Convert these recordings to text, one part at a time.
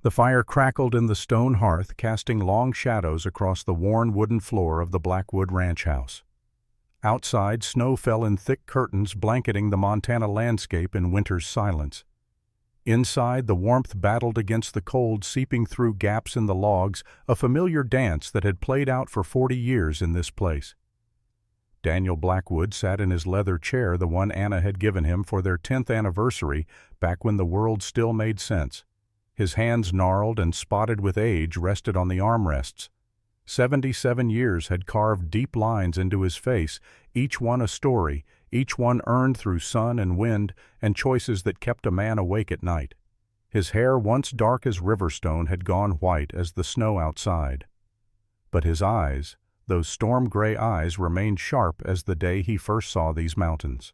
The fire crackled in the stone hearth, casting long shadows across the worn wooden floor of the Blackwood ranch house. Outside, snow fell in thick curtains blanketing the Montana landscape in winter's silence. Inside, the warmth battled against the cold seeping through gaps in the logs, a familiar dance that had played out for 40 years in this place. Daniel Blackwood sat in his leather chair, the one Anna had given him for their 10th anniversary, back when the world still made sense. His hands, gnarled and spotted with age, rested on the armrests. 77 years had carved deep lines into his face, each one a story, each one earned through sun and wind and choices that kept a man awake at night. His hair, once dark as riverstone, had gone white as the snow outside. But his eyes, those storm-gray eyes, remained sharp as the day he first saw these mountains.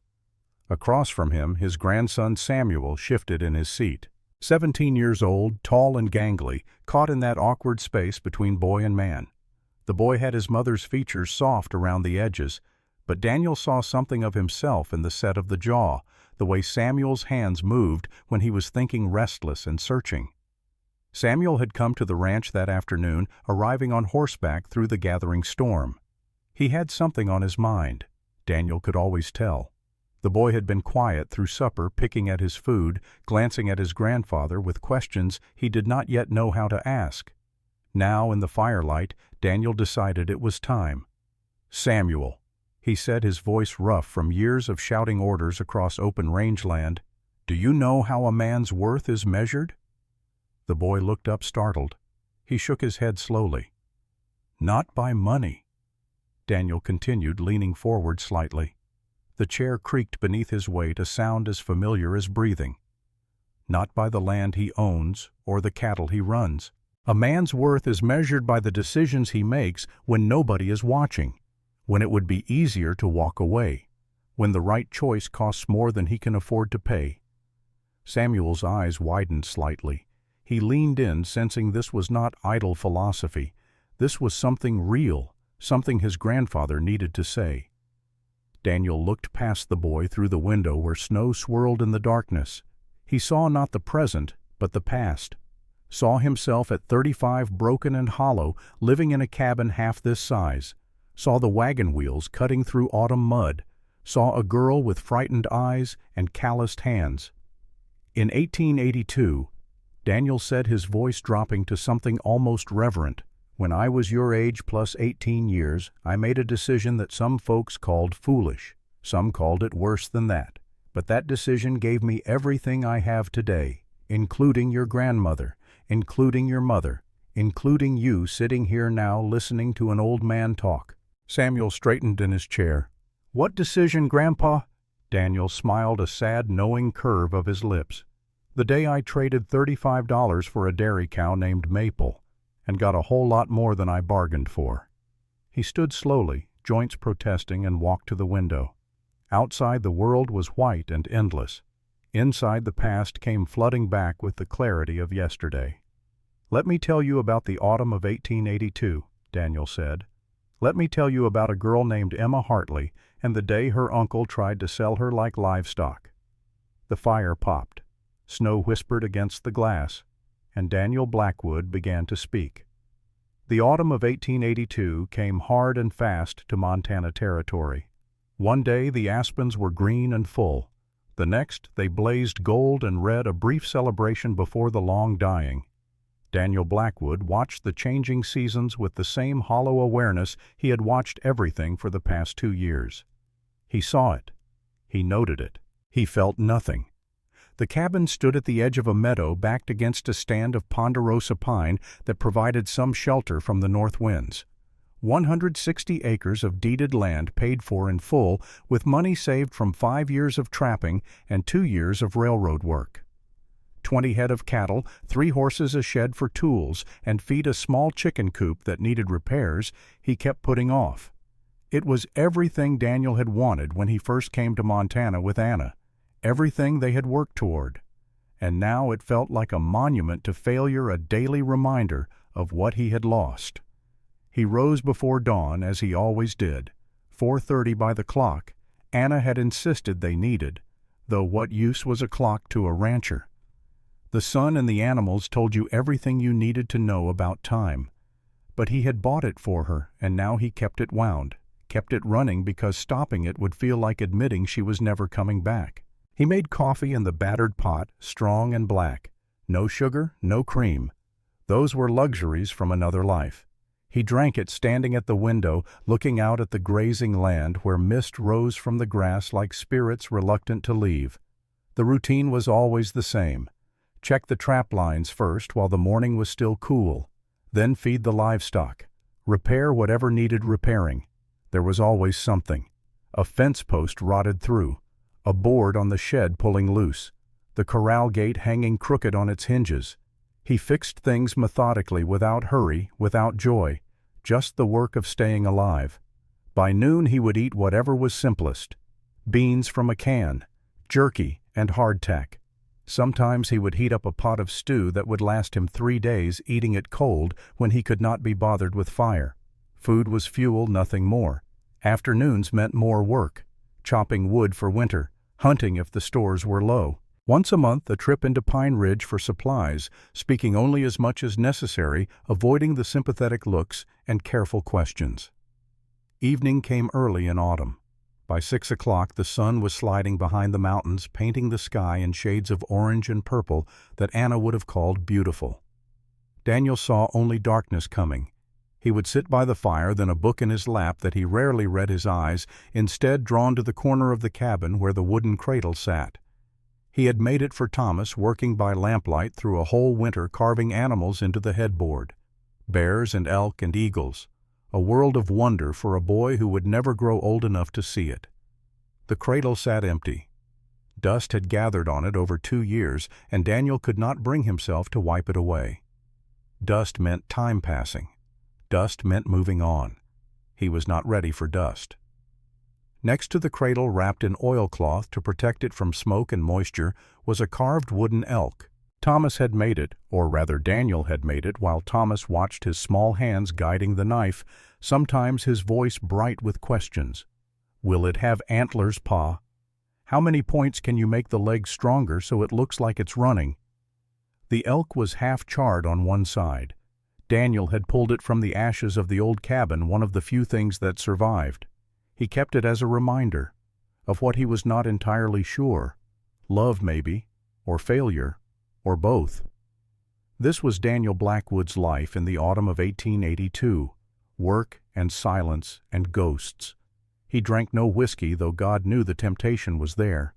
Across from him, his grandson Samuel shifted in his seat. 17 years old, tall and gangly, caught in that awkward space between boy and man. The boy had his mother's features soft around the edges, but Daniel saw something of himself in the set of the jaw, the way Samuel's hands moved when he was thinking, restless and searching. Samuel had come to the ranch that afternoon, arriving on horseback through the gathering storm. He had something on his mind. Daniel could always tell. The boy had been quiet through supper, picking at his food, glancing at his grandfather with questions he did not yet know how to ask. Now, in the firelight, Daniel decided it was time. "Samuel," he said, his voice rough from years of shouting orders across open rangeland, "do you know how a man's worth is measured?" The boy looked up startled. He shook his head slowly. "Not by money," Daniel continued, leaning forward slightly. The chair creaked beneath his weight, a sound as familiar as breathing. "Not by the land he owns or the cattle he runs. A man's worth is measured by the decisions he makes when nobody is watching, when it would be easier to walk away, when the right choice costs more than he can afford to pay." Samuel's eyes widened slightly. He leaned in, sensing this was not idle philosophy. This was something real, something his grandfather needed to say. Daniel looked past the boy through the window where snow swirled in the darkness. He saw not the present, but the past. Saw himself at 35, broken and hollow, living in a cabin half this size. Saw the wagon wheels cutting through autumn mud. Saw a girl with frightened eyes and calloused hands. In 1882, Daniel said, his voice dropping to something almost reverent, "When I was your age plus 18 years, I made a decision that some folks called foolish. Some called it worse than that. But that decision gave me everything I have today, including your grandmother, including your mother, including you sitting here now listening to an old man talk." Samuel straightened in his chair. "What decision, Grandpa?" Daniel smiled, a sad, knowing curve of his lips. "The day I traded $35 for a dairy cow named Maple, and got a whole lot more than I bargained for." He stood slowly, joints protesting, and walked to the window. Outside, the world was white and endless. Inside, the past came flooding back with the clarity of yesterday. "Let me tell you about the autumn of 1882, Daniel said. "Let me tell you about a girl named Emma Hartley and the day her uncle tried to sell her like livestock." The fire popped. Snow whispered against the glass, and Daniel Blackwood began to speak. The autumn of 1882 came hard and fast to Montana territory. One day the aspens were green and full. The next they blazed gold and red, a brief celebration before the long dying. Daniel Blackwood watched the changing seasons with the same hollow awareness he had watched everything for the past 2 years. He saw it. He noted it. He felt nothing. The cabin stood at the edge of a meadow backed against a stand of ponderosa pine that provided some shelter from the north winds. 160 acres of deeded land paid for in full, with money saved from 5 years of trapping and 2 years of railroad work. 20 head of cattle, 3 horses, a shed for tools, and feed a small chicken coop that needed repairs, he kept putting off. It was everything Daniel had wanted when he first came to Montana with Anna. Everything they had worked toward. And now it felt like a monument to failure, a daily reminder of what he had lost. He rose before dawn, as he always did. 4:30 by the clock. Anna had insisted they needed, though what use was a clock to a rancher? The sun and the animals told you everything you needed to know about time. But he had bought it for her, and now he kept it wound, kept it running because stopping it would feel like admitting she was never coming back. He made coffee in the battered pot, strong and black. No sugar, no cream. Those were luxuries from another life. He drank it standing at the window, looking out at the grazing land where mist rose from the grass like spirits reluctant to leave. The routine was always the same. Check the trap lines first while the morning was still cool. Then feed the livestock. Repair whatever needed repairing. There was always something. A fence post rotted through. A board on the shed pulling loose. The corral gate hanging crooked on its hinges. He fixed things methodically, without hurry, without joy. Just the work of staying alive. By noon he would eat whatever was simplest. Beans from a can, jerky, and hardtack. Sometimes he would heat up a pot of stew that would last him 3 days, eating it cold when he could not be bothered with fire. Food was fuel, nothing more. Afternoons meant more work. Chopping wood for winter, hunting if the stores were low. Once a month a trip into Pine Ridge for supplies, speaking only as much as necessary, avoiding the sympathetic looks and careful questions. Evening came early in autumn. By 6 o'clock the sun was sliding behind the mountains, painting the sky in shades of orange and purple that Anna would have called beautiful. Daniel saw only darkness coming. He would sit by the fire, then a book in his lap that he rarely read, his eyes instead drawn to the corner of the cabin where the wooden cradle sat. He had made it for Thomas, working by lamplight through a whole winter carving animals into the headboard. Bears and elk and eagles. A world of wonder for a boy who would never grow old enough to see it. The cradle sat empty. Dust had gathered on it over 2 years, and Daniel could not bring himself to wipe it away. Dust meant time passing. Dust meant moving on. He was not ready for dust. Next to the cradle, wrapped in oilcloth to protect it from smoke and moisture, was a carved wooden elk. Thomas had made it, or rather Daniel had made it, while Thomas watched his small hands guiding the knife, sometimes his voice bright with questions. Will it have antlers, Pa? How many points can you make the leg stronger so it looks like it's running? The elk was half charred on one side. Daniel had pulled it from the ashes of the old cabin, one of the few things that survived. He kept it as a reminder of what he was not entirely sure. Love, maybe, or failure, or both. This was Daniel Blackwood's life in the autumn of 1882. Work and silence and ghosts. He drank no whiskey, though God knew the temptation was there.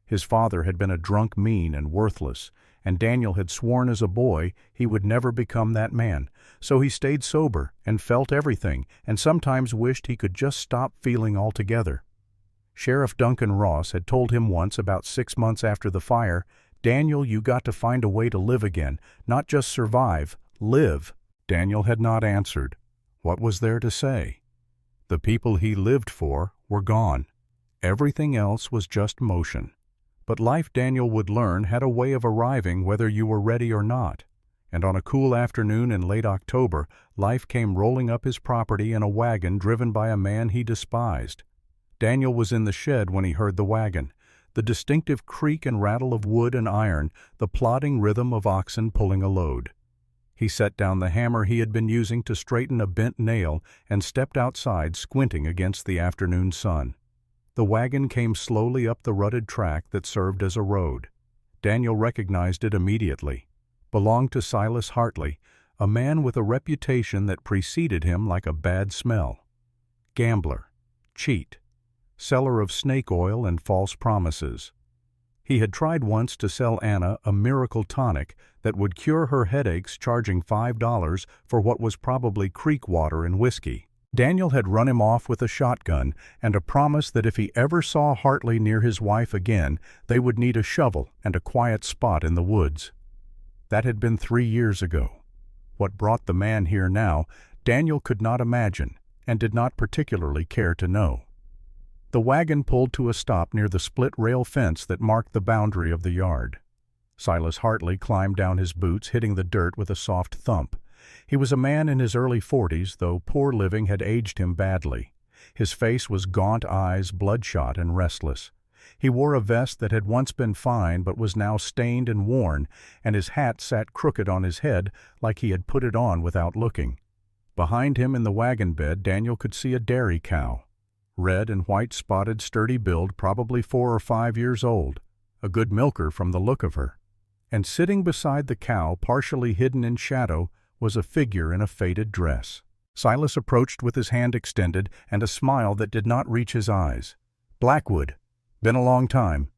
His father had been a drunk, mean, and worthless, and Daniel had sworn as a boy he would never become that man. So he stayed sober and felt everything, and sometimes wished he could just stop feeling altogether. Sheriff Duncan Ross had told him once, about 6 months after the fire, "Daniel, you got to find a way to live again, not just survive, live." Daniel had not answered. What was there to say? The people he lived for were gone. Everything else was just motion. But life, Daniel would learn, had a way of arriving whether you were ready or not. And on a cool afternoon in late October, life came rolling up his property in a wagon driven by a man he despised. Daniel was in the shed when he heard the wagon. The distinctive creak and rattle of wood and iron, the plodding rhythm of oxen pulling a load. He set down the hammer he had been using to straighten a bent nail and stepped outside, squinting against the afternoon sun. The wagon came slowly up the rutted track that served as a road. Daniel recognized it immediately. Belonged to Silas Hartley, a man with a reputation that preceded him like a bad smell. Gambler, cheat, seller of snake oil and false promises. He had tried once to sell Anna a miracle tonic that would cure her headaches, charging $5 for what was probably creek water and whiskey. Daniel had run him off with a shotgun and a promise that if he ever saw Hartley near his wife again, they would need a shovel and a quiet spot in the woods. That had been 3 years ago. What brought the man here now, Daniel could not imagine and did not particularly care to know. The wagon pulled to a stop near the split-rail fence that marked the boundary of the yard. Silas Hartley climbed down his boots, hitting the dirt with a soft thump. He was a man in his early 40s, though poor living had aged him badly. His face was gaunt eyes, bloodshot and restless. He wore a vest that had once been fine but was now stained and worn, and his hat sat crooked on his head like he had put it on without looking. Behind him in the wagon bed, Daniel could see a dairy cow. Red and white spotted, sturdy build, probably 4 or 5 years old. A good milker from the look of her. And sitting beside the cow, partially hidden in shadow, was a figure in a faded dress. Silas approached with his hand extended and a smile that did not reach his eyes. "Blackwood. Been a long time."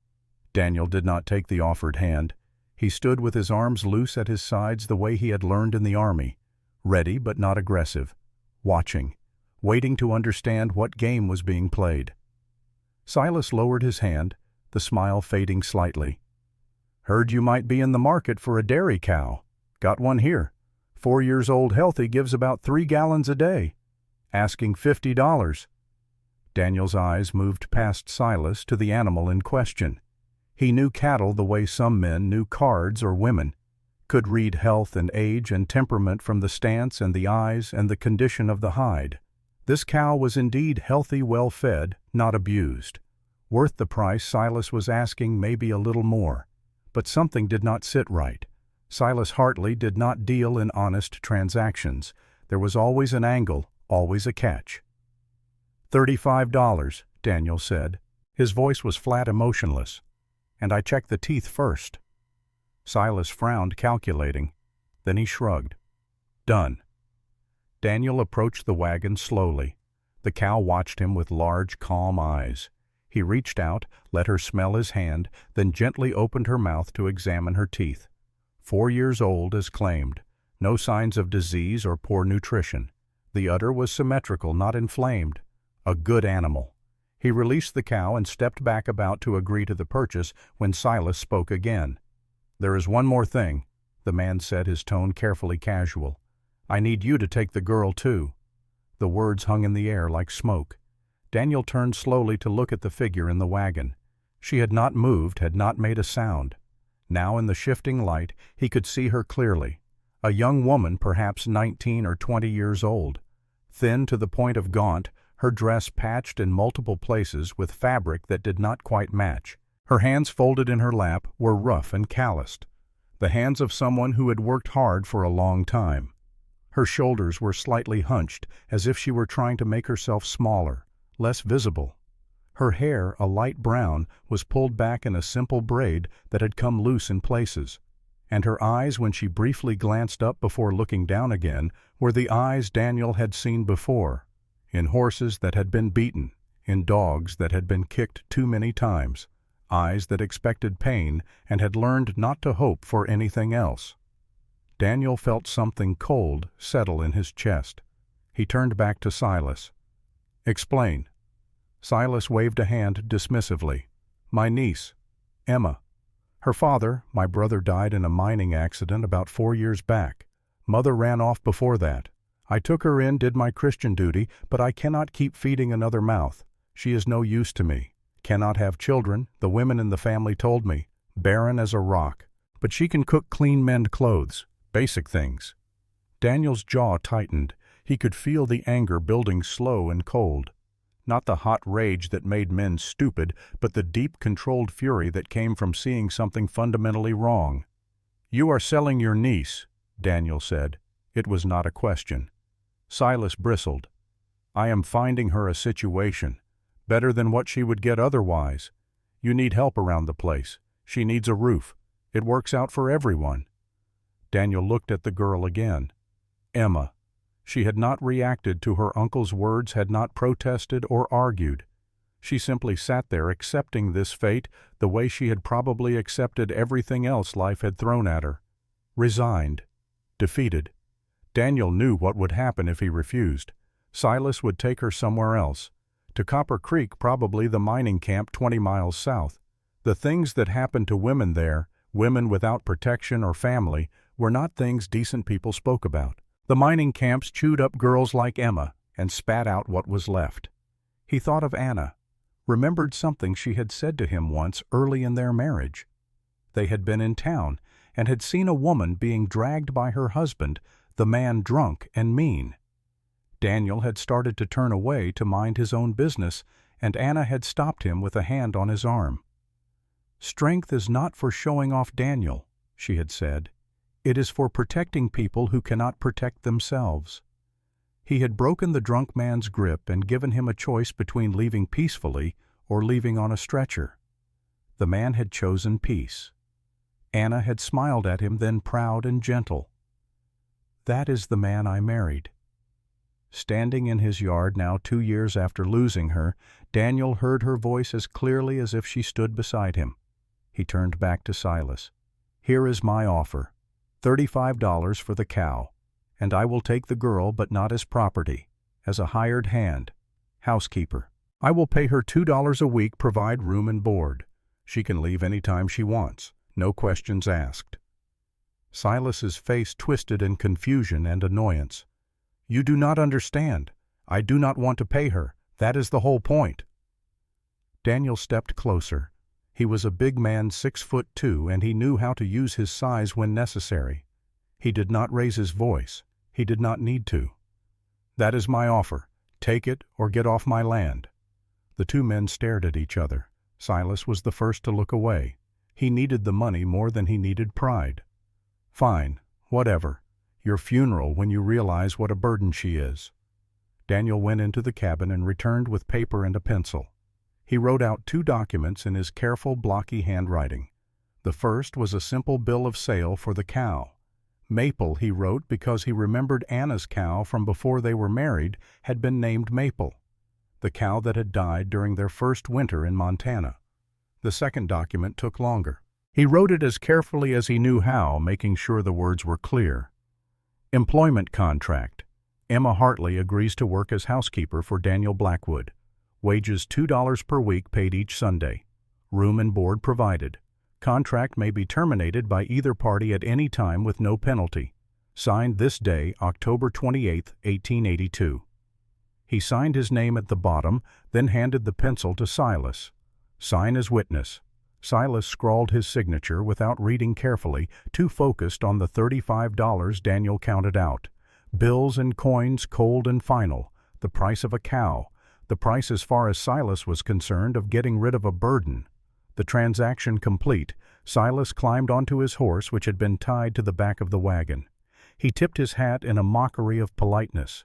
Daniel did not take the offered hand. He stood with his arms loose at his sides the way he had learned in the army, ready but not aggressive, watching, waiting to understand what game was being played. Silas lowered his hand, the smile fading slightly. "Heard you might be in the market for a dairy cow. Got one here. 4 years old, healthy, gives about 3 gallons a day. Asking $50. Daniel's eyes moved past Silas to the animal in question. He knew cattle the way some men knew cards or women, could read health and age and temperament from the stance and the eyes and the condition of the hide. This cow was indeed healthy, well-fed, not abused. Worth the price Silas was asking, maybe a little more. But something did not sit right. Silas Hartley did not deal in honest transactions. There was always an angle, always a catch. $35, Daniel said. His voice was flat, emotionless. "And I checked the teeth first." Silas frowned, calculating. Then he shrugged. "Done." Daniel approached the wagon slowly. The cow watched him with large, calm eyes. He reached out, let her smell his hand, then gently opened her mouth to examine her teeth. 4 years old, as claimed. No signs of disease or poor nutrition. The udder was symmetrical, not inflamed. A good animal. He released the cow and stepped back about to agree to the purchase when Silas spoke again. "There is one more thing," the man said, his tone carefully casual. "I need you to take the girl, too." The words hung in the air like smoke. Daniel turned slowly to look at the figure in the wagon. She had not moved, had not made a sound. Now in the shifting light, he could see her clearly. A young woman, perhaps 19 or 20 years old. Thin to the point of gaunt, her dress patched in multiple places with fabric that did not quite match. Her hands folded in her lap were rough and calloused. The hands of someone who had worked hard for a long time. Her shoulders were slightly hunched, as if she were trying to make herself smaller, less visible. Her hair, a light brown, was pulled back in a simple braid that had come loose in places. And her eyes, when she briefly glanced up before looking down again, were the eyes Daniel had seen before. In horses that had been beaten, in dogs that had been kicked too many times, eyes that expected pain and had learned not to hope for anything else. Daniel felt something cold settle in his chest. He turned back to Silas. "Explain." Silas waved a hand dismissively. "My niece, Emma. Her father, my brother, died in a mining accident about 4 years back. Mother ran off before that. I took her in, did my Christian duty, but I cannot keep feeding another mouth. She is no use to me. Cannot have children, the women in the family told me. Barren as a rock. But she can cook, clean, mend clothes. Basic things." Daniel's jaw tightened. He could feel the anger building slow and cold. Not the hot rage that made men stupid, but the deep, controlled fury that came from seeing something fundamentally wrong. "You are selling your niece," Daniel said. It was not a question. Silas bristled. "I am finding her a situation, better than what she would get otherwise. You need help around the place. She needs a roof. It works out for everyone." Daniel looked at the girl again. Emma. She had not reacted to her uncle's words, had not protested or argued. She simply sat there accepting this fate the way she had probably accepted everything else life had thrown at her. Resigned. Defeated. Daniel knew what would happen if he refused. Silas would take her somewhere else. To Copper Creek, probably the mining camp 20 miles south. The things that happened to women there, women without protection or family, were not things decent people spoke about. The mining camps chewed up girls like Emma and spat out what was left. He thought of Anna, remembered something she had said to him once early in their marriage. They had been in town and had seen a woman being dragged by her husband, the man drunk and mean. Daniel had started to turn away to mind his own business, and Anna had stopped him with a hand on his arm. "Strength is not for showing off, Daniel," she had said. "It is for protecting people who cannot protect themselves." He had broken the drunk man's grip and given him a choice between leaving peacefully or leaving on a stretcher. The man had chosen peace. Anna had smiled at him, then proud and gentle. "That is the man I married." Standing in his yard now 2 years after losing her, Daniel heard her voice as clearly as if she stood beside him. He turned back to Silas. "Here is my offer. $35 for the cow, and I will take the girl, but not as property, as a hired hand, housekeeper. I will pay her $2 a week, provide room and board. She can leave any time she wants, no questions asked." Silas's face twisted in confusion and annoyance. "You do not understand. I do not want to pay her. That is the whole point." Daniel stepped closer. He was a big man, 6'2", and he knew how to use his size when necessary. He did not raise his voice. He did not need to. "That is my offer. Take it or get off my land." The two men stared at each other. Silas was the first to look away. He needed the money more than he needed pride. "Fine, whatever. Your funeral when you realize what a burden she is." Daniel went into the cabin and returned with paper and a pencil. He wrote out 2 documents in his careful, blocky handwriting. The first was a simple bill of sale for the cow. Maple, he wrote, because he remembered Anna's cow from before they were married had been named Maple, the cow that had died during their first winter in Montana. The second document took longer. He wrote it as carefully as he knew how, making sure the words were clear. Employment contract. Emma Hartley agrees to work as housekeeper for Daniel Blackwood. Wages $2 per week paid each Sunday. Room and board provided. Contract may be terminated by either party at any time with no penalty. Signed this day, October 28, 1882. He signed his name at the bottom, then handed the pencil to Silas. "Sign as witness." Silas scrawled his signature without reading carefully, too focused on the $35 Daniel counted out. Bills and coins, cold and final. The price of a cow. The price, as far as Silas was concerned, of getting rid of a burden. The transaction complete, Silas climbed onto his horse, which had been tied to the back of the wagon. He tipped his hat in a mockery of politeness.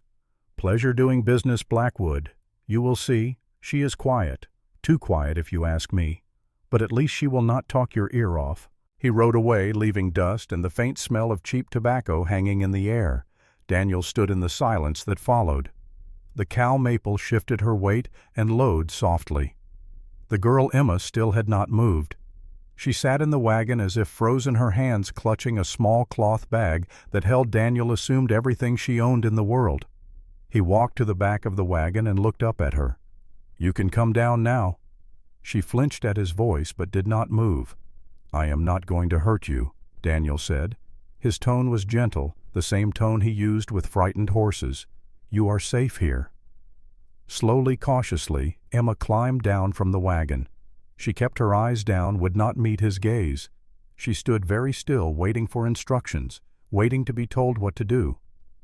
"Pleasure doing business, Blackwood. You will see, she is quiet. Too quiet, if you ask me. But at least she will not talk your ear off." He rode away, leaving dust and the faint smell of cheap tobacco hanging in the air. Daniel stood in the silence that followed. The cow Maple shifted her weight and lowed softly. The girl Emma still had not moved. She sat in the wagon as if frozen, her hands clutching a small cloth bag that held Daniel assumed everything she owned in the world. He walked to the back of the wagon and looked up at her. "You can come down now." She flinched at his voice but did not move. "I am not going to hurt you," Daniel said. His tone was gentle, the same tone he used with frightened horses. "You are safe here." Slowly, cautiously, Emma climbed down from the wagon. She kept her eyes down, would not meet his gaze. She stood very still, waiting for instructions, waiting to be told what to do.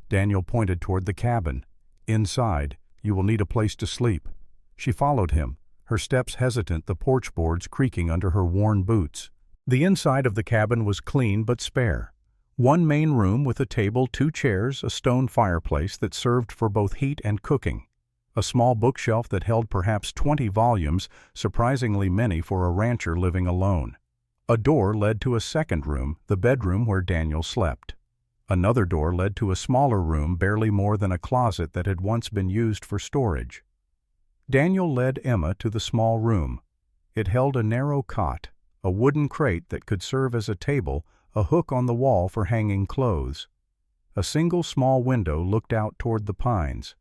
Daniel pointed toward the cabin. "Inside, you will need a place to sleep." She followed him, her steps hesitant, the porch boards creaking under her worn boots. The inside of the cabin was clean but spare. One main room with a table, 2 chairs, a stone fireplace that served for both heat and cooking. A small bookshelf that held perhaps 20 volumes, surprisingly many for a rancher living alone. A door led to a second room, the bedroom where Daniel slept. Another door led to a smaller room, barely more than a closet that had once been used for storage. Daniel led Emma to the small room. It held a narrow cot, a wooden crate that could serve as a table, a hook on the wall for hanging clothes. A single small window looked out toward the pines.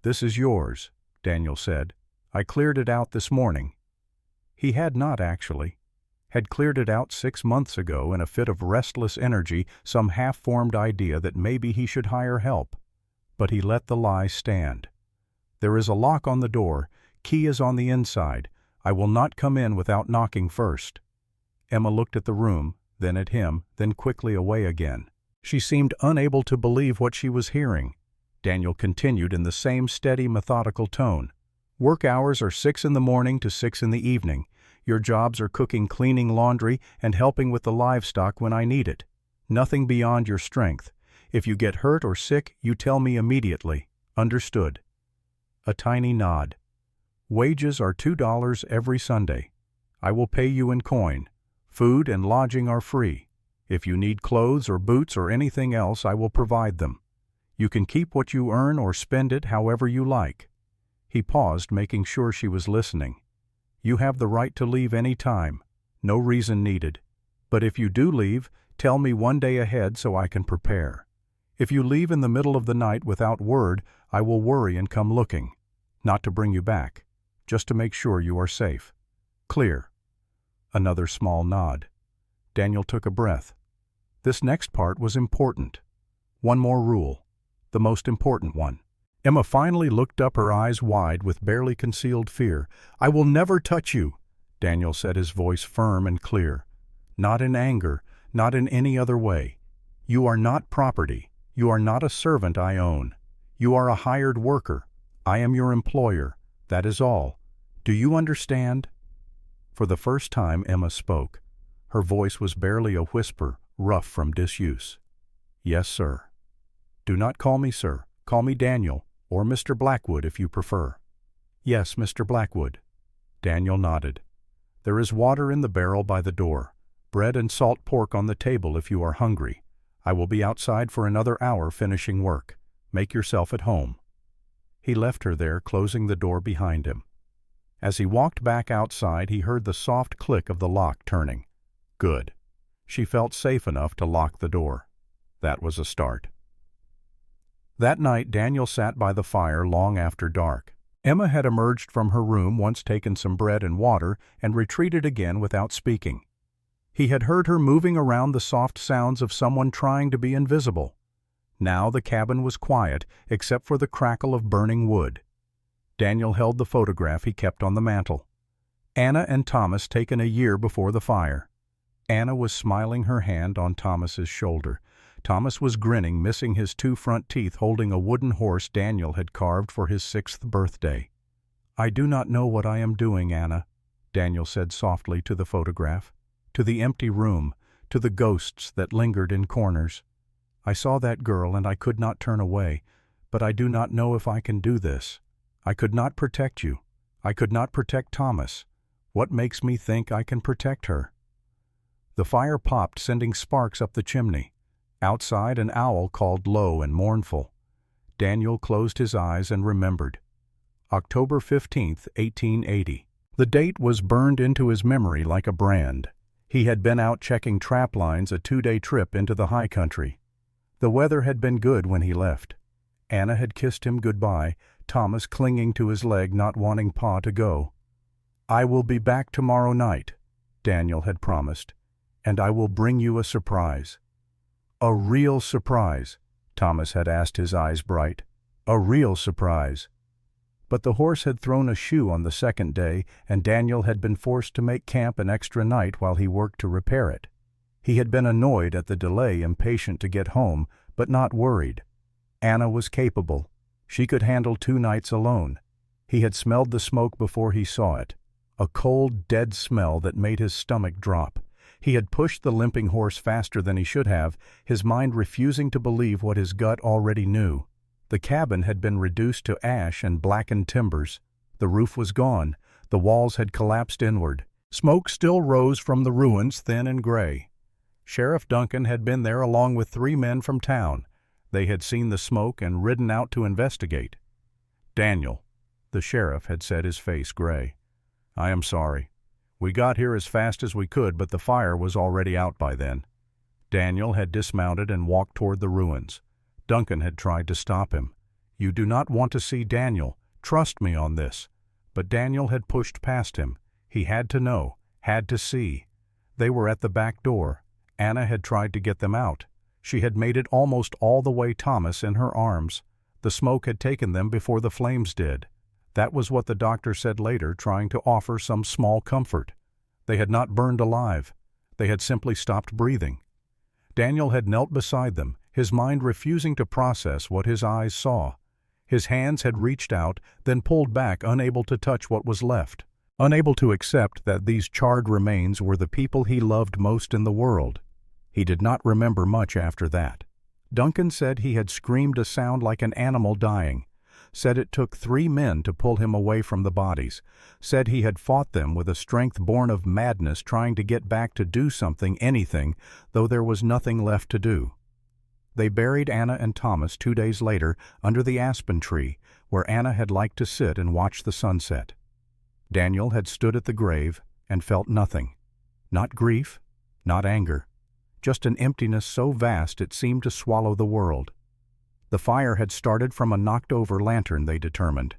"This is yours," Daniel said. "I cleared it out this morning." He had not actually. Had cleared it out 6 months ago in a fit of restless energy, some half-formed idea that maybe he should hire help. But he let the lie stand. "There is a lock on the door. Key is on the inside. I will not come in without knocking first." Emma looked at the room, then at him, then quickly away again. She seemed unable to believe what she was hearing. Daniel continued in the same steady, methodical tone. Work hours are 6 in the morning to 6 in the evening. Your jobs are cooking, cleaning laundry, and helping with the livestock when I need it. Nothing beyond your strength. If you get hurt or sick, you tell me immediately. Understood. A tiny nod. Wages are $2 every Sunday. I will pay you in coin. Food and lodging are free. If you need clothes or boots or anything else, I will provide them. You can keep what you earn or spend it however you like. He paused, making sure she was listening. You have the right to leave any time. No reason needed. But if you do leave, tell me one day ahead so I can prepare. If you leave in the middle of the night without word, I will worry and come looking. Not to bring you back, just to make sure you are safe. Clear. Another small nod. Daniel took a breath. This next part was important. One more rule. The most important one. Emma finally looked up, her eyes wide with barely concealed fear. I will never touch you, Daniel said, his voice firm and clear. Not in anger, not in any other way. You are not property. You are not a servant I own. You are a hired worker. I am your employer. That is all. Do you understand? For the first time Emma spoke. Her voice was barely a whisper, rough from disuse. Yes, sir. Do not call me sir. Call me Daniel, or Mr. Blackwood if you prefer. Yes, Mr. Blackwood. Daniel nodded. There is water in the barrel by the door. Bread and salt pork on the table if you are hungry. I will be outside for another hour finishing work. Make yourself at home. He left her there, closing the door behind him. As he walked back outside, he heard the soft click of the lock turning. Good. She felt safe enough to lock the door. That was a start. That night Daniel sat by the fire long after dark. Emma had emerged from her room, once taken some bread and water, and retreated again without speaking. He had heard her moving around, the soft sounds of someone trying to be invisible. Now the cabin was quiet, except for the crackle of burning wood. Daniel held the photograph he kept on the mantel. Anna and Thomas, taken a year before the fire. Anna was smiling, her hand on Thomas's shoulder. Thomas was grinning, missing his 2 front teeth, holding a wooden horse Daniel had carved for his 6th birthday. I do not know what I am doing, Anna, Daniel said softly to the photograph, to the empty room, to the ghosts that lingered in corners. I saw that girl and I could not turn away, but I do not know if I can do this. I could not protect you. I could not protect Thomas. What makes me think I can protect her? The fire popped, sending sparks up the chimney. Outside, an owl called low and mournful. Daniel closed his eyes and remembered. October 15th, 1880. The date was burned into his memory like a brand. He had been out checking trap lines, a 2-day trip into the high country. The weather had been good when he left. Anna had kissed him goodbye, Thomas clinging to his leg, not wanting Pa to go. I will be back tomorrow night, Daniel had promised, and I will bring you a surprise. A real surprise, Thomas had asked, his eyes bright. A real surprise. But the horse had thrown a shoe on the 2nd day, and Daniel had been forced to make camp an extra night while he worked to repair it. He had been annoyed at the delay, impatient to get home, but not worried. Anna was capable. She could handle 2 nights alone. He had smelled the smoke before he saw it, a cold, dead smell that made his stomach drop. He had pushed the limping horse faster than he should have, his mind refusing to believe what his gut already knew. The cabin had been reduced to ash and blackened timbers. The roof was gone. The walls had collapsed inward. Smoke still rose from the ruins, thin and gray. Sheriff Duncan had been there along with 3 men from town. They had seen the smoke and ridden out to investigate. Daniel, the sheriff had said, his face gray. I am sorry. We got here as fast as we could, but the fire was already out by then. Daniel had dismounted and walked toward the ruins. Duncan had tried to stop him. You do not want to see Daniel. Trust me on this. But Daniel had pushed past him. He had to know, had to see. They were at the back door. Anna had tried to get them out. She had made it almost all the way, Thomas in her arms. The smoke had taken them before the flames did. That was what the doctor said later, trying to offer some small comfort. They had not burned alive. They had simply stopped breathing. Daniel had knelt beside them, his mind refusing to process what his eyes saw. His hands had reached out, then pulled back, unable to touch what was left, unable to accept that these charred remains were the people he loved most in the world. He did not remember much after that. Duncan said he had screamed a sound like an animal dying, said it took 3 men to pull him away from the bodies, said he had fought them with a strength born of madness, trying to get back to do something, anything, though there was nothing left to do. They buried Anna and Thomas 2 days later under the aspen tree, where Anna had liked to sit and watch the sunset. Daniel had stood at the grave and felt nothing. Not grief, not anger, just an emptiness so vast it seemed to swallow the world. The fire had started from a knocked-over lantern, they determined.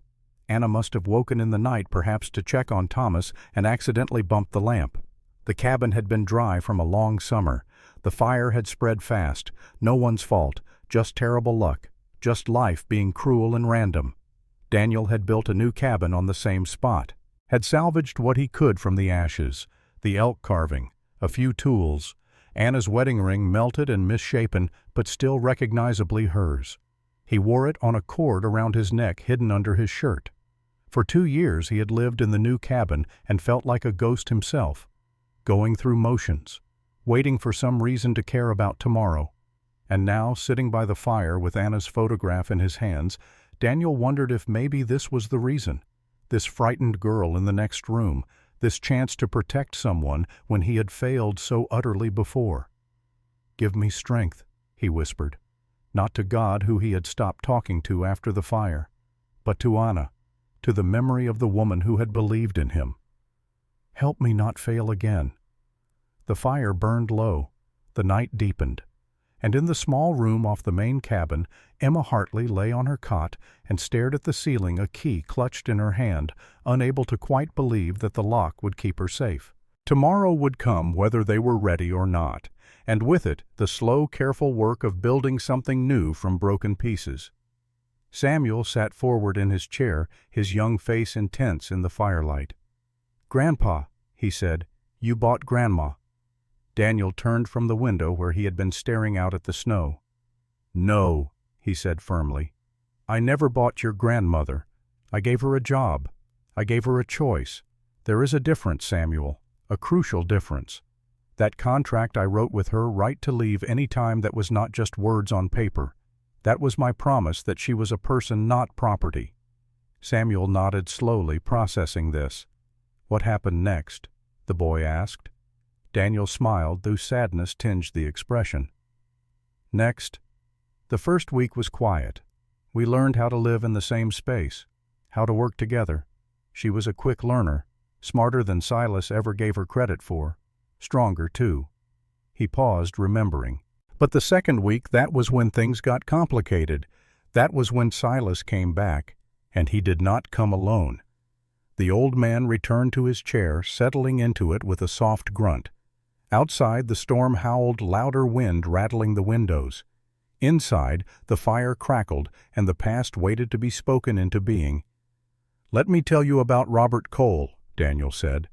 Anna must have woken in the night, perhaps to check on Thomas, and accidentally bumped the lamp. The cabin had been dry from a long summer. The fire had spread fast. No one's fault, just terrible luck, just life being cruel and random. Daniel had built a new cabin on the same spot, had salvaged what he could from the ashes, the elk carving, a few tools, Anna's wedding ring melted and misshapen, but still recognizably hers. He wore it on a cord around his neck, hidden under his shirt. For 2 years he had lived in the new cabin and felt like a ghost himself, going through motions, waiting for some reason to care about tomorrow. And now, sitting by the fire with Anna's photograph in his hands, Daniel wondered if maybe this was the reason. This frightened girl in the next room, this chance to protect someone when he had failed so utterly before. "Give me strength," he whispered, not to God, who he had stopped talking to after the fire, but to Anna, to the memory of the woman who had believed in him. "Help me not fail again." The fire burned low, the night deepened, and in the small room off the main cabin, Emma Hartley lay on her cot and stared at the ceiling, a key clutched in her hand, unable to quite believe that the lock would keep her safe. Tomorrow would come whether they were ready or not, and with it the slow, careful work of building something new from broken pieces. Samuel sat forward in his chair, his young face intense in the firelight. "Grandpa," he said, "you bought Grandma." Daniel turned from the window where he had been staring out at the snow. "No," he said firmly. "I never bought your grandmother. I gave her a job. I gave her a choice. There is a difference, Samuel, a crucial difference. That contract I wrote with her, right to leave any time, that was not just words on paper. That was my promise that she was a person, not property." Samuel nodded slowly, processing this. "What happened next?" the boy asked. Daniel smiled, though sadness tinged the expression. "Next, the first week was quiet. We learned how to live in the same space, how to work together. She was a quick learner, smarter than Silas ever gave her credit for, stronger too." He paused, remembering. But the second week, that was when things got complicated. That was when Silas came back, and he did not come alone. The old man returned to his chair, settling into it with a soft grunt. Outside, the storm howled, louder wind rattling the windows. Inside, the fire crackled, and the past waited to be spoken into being. "Let me tell you about Robert Cole," Daniel said.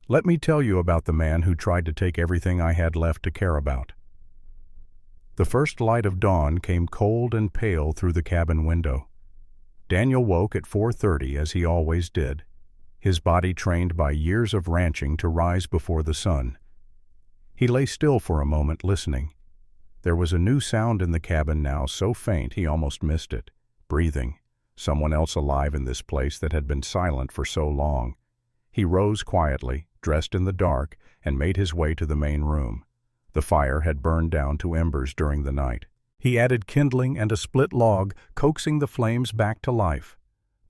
"Let me tell you about the man who tried to take everything I had left to care about." The first light of dawn came cold and pale through the cabin window. Daniel woke at 4:30, as he always did, his body trained by years of ranching to rise before the sun. He lay still for a moment, listening. There was a new sound in the cabin now, so faint he almost missed it. Breathing. Someone else alive in this place that had been silent for so long. He rose quietly, dressed in the dark, and made his way to the main room. The fire had burned down to embers during the night. He added kindling and a split log, coaxing the flames back to life.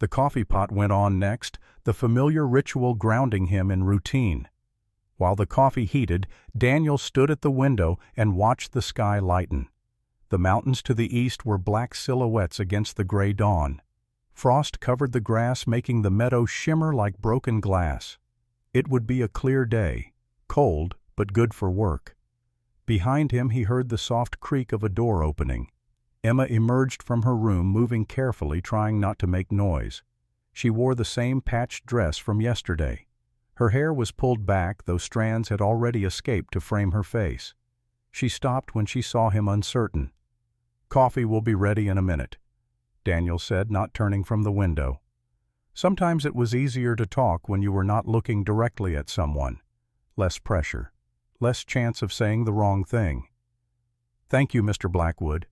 The coffee pot went on next, the familiar ritual grounding him in routine. While the coffee heated, Daniel stood at the window and watched the sky lighten. The mountains to the east were black silhouettes against the gray dawn. Frost covered the grass, making the meadow shimmer like broken glass. It would be a clear day, cold but good for work. Behind him he heard the soft creak of a door opening. Emma emerged from her room, moving carefully, trying not to make noise. She wore the same patched dress from yesterday. Her hair was pulled back, though strands had already escaped to frame her face. She stopped when she saw him, uncertain. "Coffee will be ready in a minute." Daniel said, not turning from the window. Sometimes it was easier to talk when you were not looking directly at someone. Less pressure. Less chance of saying the wrong thing. "Thank you, Mr. Blackwood."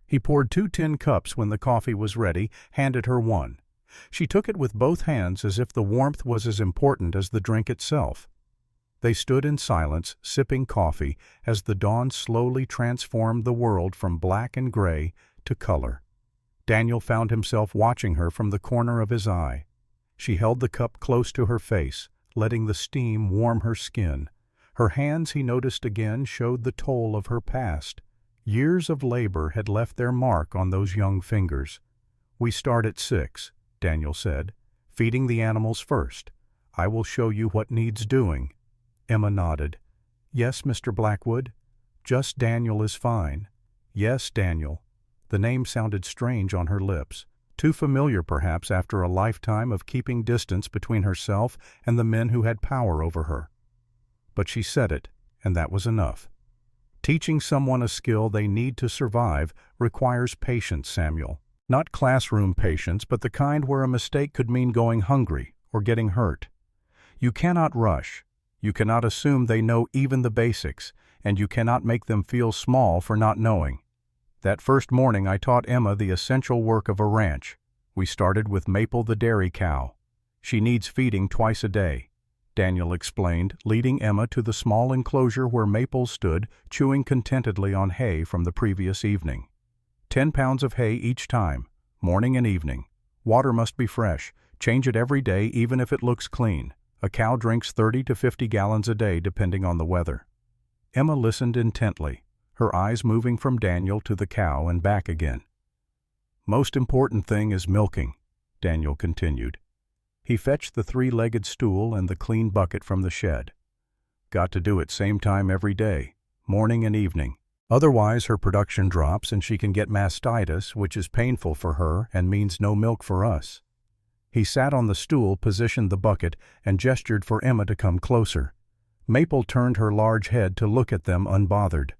He poured 2 tin cups when the coffee was ready, handed her one. She took it with both hands as if the warmth was as important as the drink itself. They stood in silence, sipping coffee, as the dawn slowly transformed the world from black and gray to color. Daniel found himself watching her from the corner of his eye. She held the cup close to her face, letting the steam warm her skin. Her hands, he noticed again, showed the toll of her past. Years of labor had left their mark on those young fingers. "We start at 6, Daniel said, "feeding the animals first. I will show you what needs doing." Emma nodded. "Yes, Mr. Blackwood." "Just Daniel is fine." "Yes, Daniel." The name sounded strange on her lips, too familiar perhaps after a lifetime of keeping distance between herself and the men who had power over her. But she said it, and that was enough. Teaching someone a skill they need to survive requires patience, Samuel. Not classroom patience, but the kind where a mistake could mean going hungry or getting hurt. You cannot rush. You cannot assume they know even the basics, and you cannot make them feel small for not knowing. That first morning I taught Emma the essential work of a ranch. We started with Maple the dairy cow. "She needs feeding twice a day," Daniel explained, leading Emma to the small enclosure where Maple stood, chewing contentedly on hay from the previous evening. 10 pounds of hay each time, morning and evening. Water must be fresh. Change it every day even if it looks clean. A cow drinks 30 to 50 gallons a day depending on the weather. Emma listened intently, her eyes moving from Daniel to the cow and back again. "Most important thing is milking," Daniel continued. He fetched the 3-legged stool and the clean bucket from the shed. "Got to do it same time every day, morning and evening. Otherwise her production drops and she can get mastitis, which is painful for her and means no milk for us." He sat on the stool, positioned the bucket, and gestured for Emma to come closer. Maple turned her large head to look at them unbothered.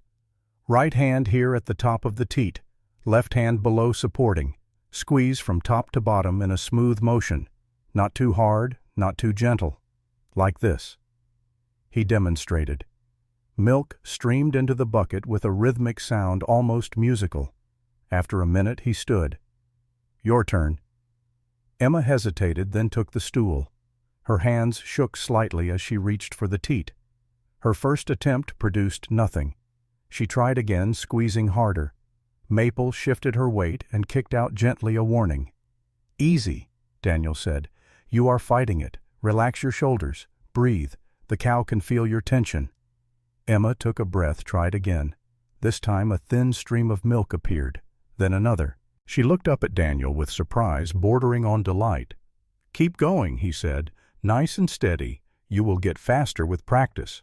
"Right hand here at the top of the teat, left hand below supporting. Squeeze from top to bottom in a smooth motion. Not too hard, not too gentle. Like this." He demonstrated. Milk streamed into the bucket with a rhythmic sound almost musical. After a minute he stood. "Your turn." Emma hesitated, then took the stool. Her hands shook slightly as she reached for the teat. Her first attempt produced nothing. She tried again, squeezing harder. Maple shifted her weight and kicked out gently a warning. "Easy," Daniel said. "You are fighting it. Relax your shoulders. Breathe. The cow can feel your tension." Emma took a breath, tried again. This time a thin stream of milk appeared, then another. She looked up at Daniel with surprise bordering on delight. "Keep going," he said. "Nice and steady. You will get faster with practice."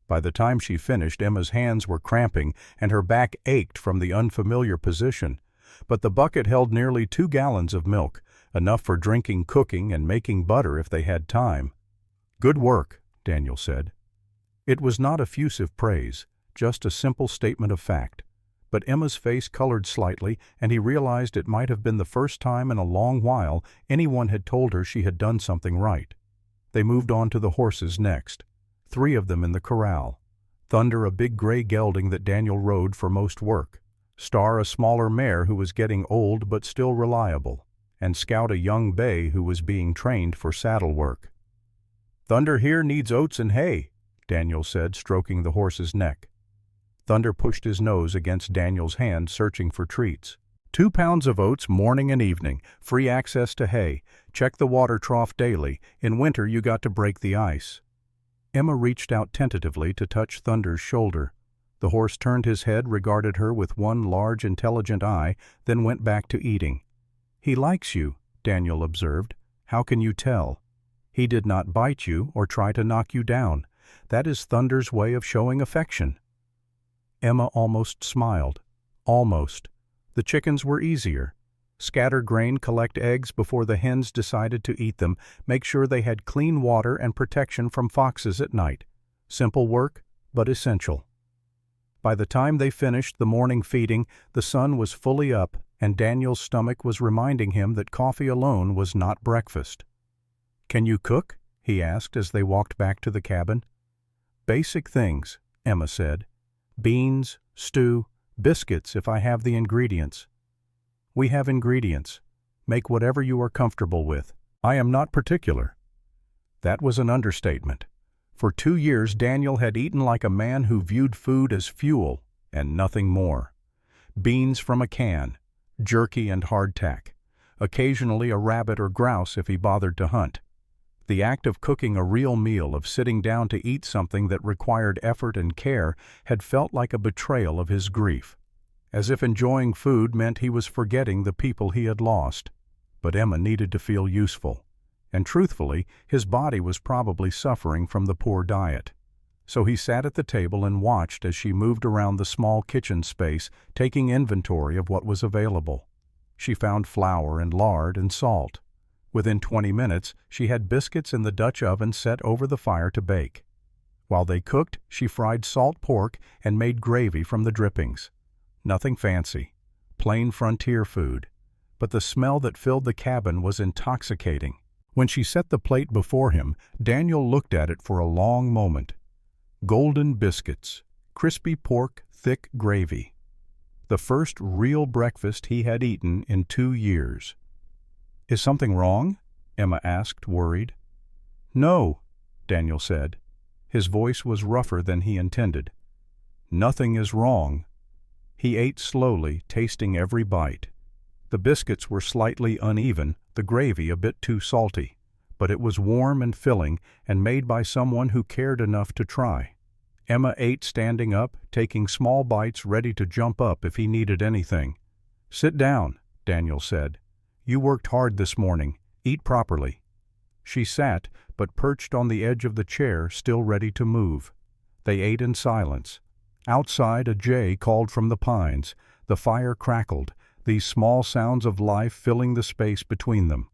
By the time she finished, Emma's hands were cramping and her back ached from the unfamiliar position. But the bucket held nearly 2 gallons of milk, enough for drinking, cooking, and making butter if they had time. "Good work," Daniel said. It was not effusive praise, just a simple statement of fact. But Emma's face colored slightly, and he realized it might have been the first time in a long while anyone had told her she had done something right. They moved on to the horses next. 3 of them in the corral. Thunder, a big gray gelding that Daniel rode for most work. Star, a smaller mare who was getting old but still reliable. And Scout, a young bay who was being trained for saddle work. "Thunder here needs oats and hay," Daniel said, stroking the horse's neck. Thunder pushed his nose against Daniel's hand, searching for treats. 2 pounds of oats morning and evening, free access to hay. Check the water trough daily. In winter you got to break the ice. Emma reached out tentatively to touch Thunder's shoulder. The horse turned his head, regarded her with one large, intelligent eye, then went back to eating. "He likes you," Daniel observed. "How can you tell? He did not bite you or try to knock you down. That is Thunder's way of showing affection." Emma almost smiled. Almost. The chickens were easier. Scatter grain, collect eggs before the hens decided to eat them, make sure they had clean water and protection from foxes at night. Simple work, but essential. By the time they finished the morning feeding, the sun was fully up and Daniel's stomach was reminding him that coffee alone was not breakfast. "Can you cook?" he asked as they walked back to the cabin. "Basic things," Emma said. "Beans, stew, biscuits if I have the ingredients." "We have ingredients. Make whatever you are comfortable with. I am not particular." That was an understatement. For 2 years Daniel had eaten like a man who viewed food as fuel and nothing more. Beans from a can, jerky and hardtack, occasionally a rabbit or grouse if he bothered to hunt. The act of cooking a real meal, of sitting down to eat something that required effort and care, had felt like a betrayal of his grief, as if enjoying food meant he was forgetting the people he had lost. But Emma needed to feel useful, and truthfully, his body was probably suffering from the poor diet. So he sat at the table and watched as she moved around the small kitchen space, taking inventory of what was available. She found flour and lard and salt. Within 20 minutes, she had biscuits in the Dutch oven set over the fire to bake. While they cooked, she fried salt pork and made gravy from the drippings. Nothing fancy, plain frontier food, but the smell that filled the cabin was intoxicating. When she set the plate before him, Daniel looked at it for a long moment. Golden biscuits, crispy pork, thick gravy. The first real breakfast he had eaten in 2 years. "Is something wrong?" Emma asked, worried. "No," Daniel said. His voice was rougher than he intended. "Nothing is wrong." He ate slowly, tasting every bite. The biscuits were slightly uneven, the gravy a bit too salty, but it was warm and filling and made by someone who cared enough to try. Emma ate standing up, taking small bites ready to jump up if he needed anything. "Sit down," Daniel said. "You worked hard this morning. Eat properly." She sat, but perched on the edge of the chair, still ready to move. They ate in silence. Outside, a jay called from the pines. The fire crackled, these small sounds of life filling the space between them.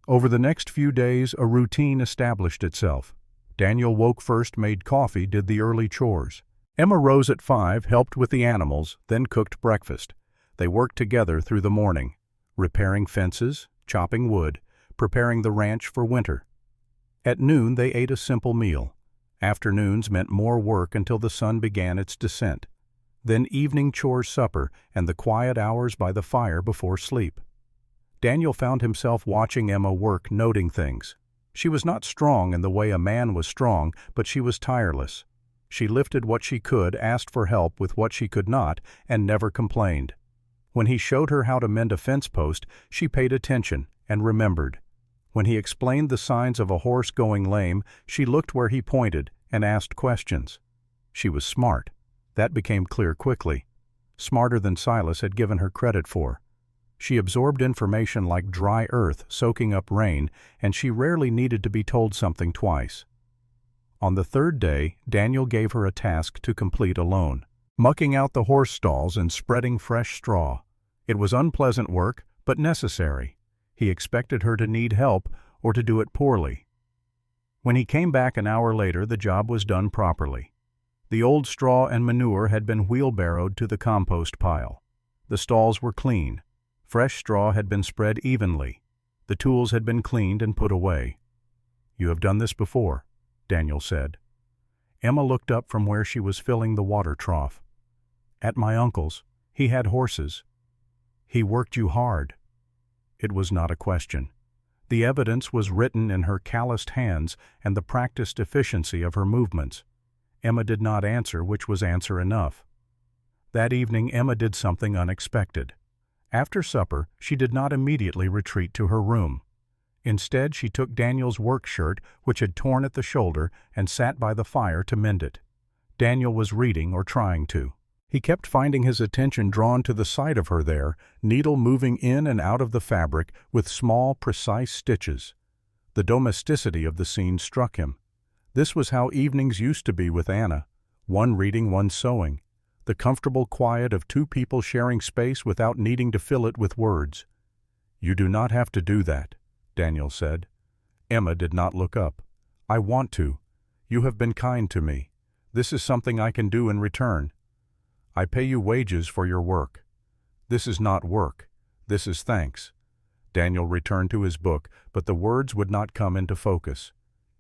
Over the next few days, a routine established itself. Daniel woke first, made coffee, did the early chores. Emma rose at 5, helped with the animals, then cooked breakfast. They worked together through the morning, repairing fences, chopping wood, preparing the ranch for winter. At noon they ate a simple meal. Afternoons meant more work until the sun began its descent. Then evening chores, supper, and the quiet hours by the fire before sleep. Daniel found himself watching Emma work, noting things. She was not strong in the way a man was strong, but she was tireless. She lifted what she could, asked for help with what she could not, and never complained. When he showed her how to mend a fence post, she paid attention and remembered. When he explained the signs of a horse going lame, she looked where he pointed and asked questions. She was smart. That became clear quickly. Smarter than Silas had given her credit for. She absorbed information like dry earth soaking up rain, and she rarely needed to be told something twice. On the 3rd day, Daniel gave her a task to complete alone, mucking out the horse stalls and spreading fresh straw. It was unpleasant work, but necessary. He expected her to need help or to do it poorly. When he came back an hour later, the job was done properly. The old straw and manure had been wheelbarrowed to the compost pile. The stalls were clean. Fresh straw had been spread evenly. The tools had been cleaned and put away. "You have done this before," Daniel said. Emma looked up from where she was filling the water trough. "At my uncle's. He had horses." "He worked you hard." It was not a question. The evidence was written in her calloused hands and the practiced efficiency of her movements. Emma did not answer, which was answer enough. That evening Emma did something unexpected. After supper, she did not immediately retreat to her room. Instead, she took Daniel's work shirt, which had torn at the shoulder, and sat by the fire to mend it. Daniel was reading or trying to. He kept finding his attention drawn to the sight of her there, needle moving in and out of the fabric with small, precise stitches. The domesticity of the scene struck him. This was how evenings used to be with Anna, one reading, one sewing, the comfortable quiet of two people sharing space without needing to fill it with words. "You do not have to do that," Daniel said. Emma did not look up. "I want to. You have been kind to me. This is something I can do in return. I pay you wages for your work." "This is not work. This is thanks." Daniel returned to his book, but the words would not come into focus.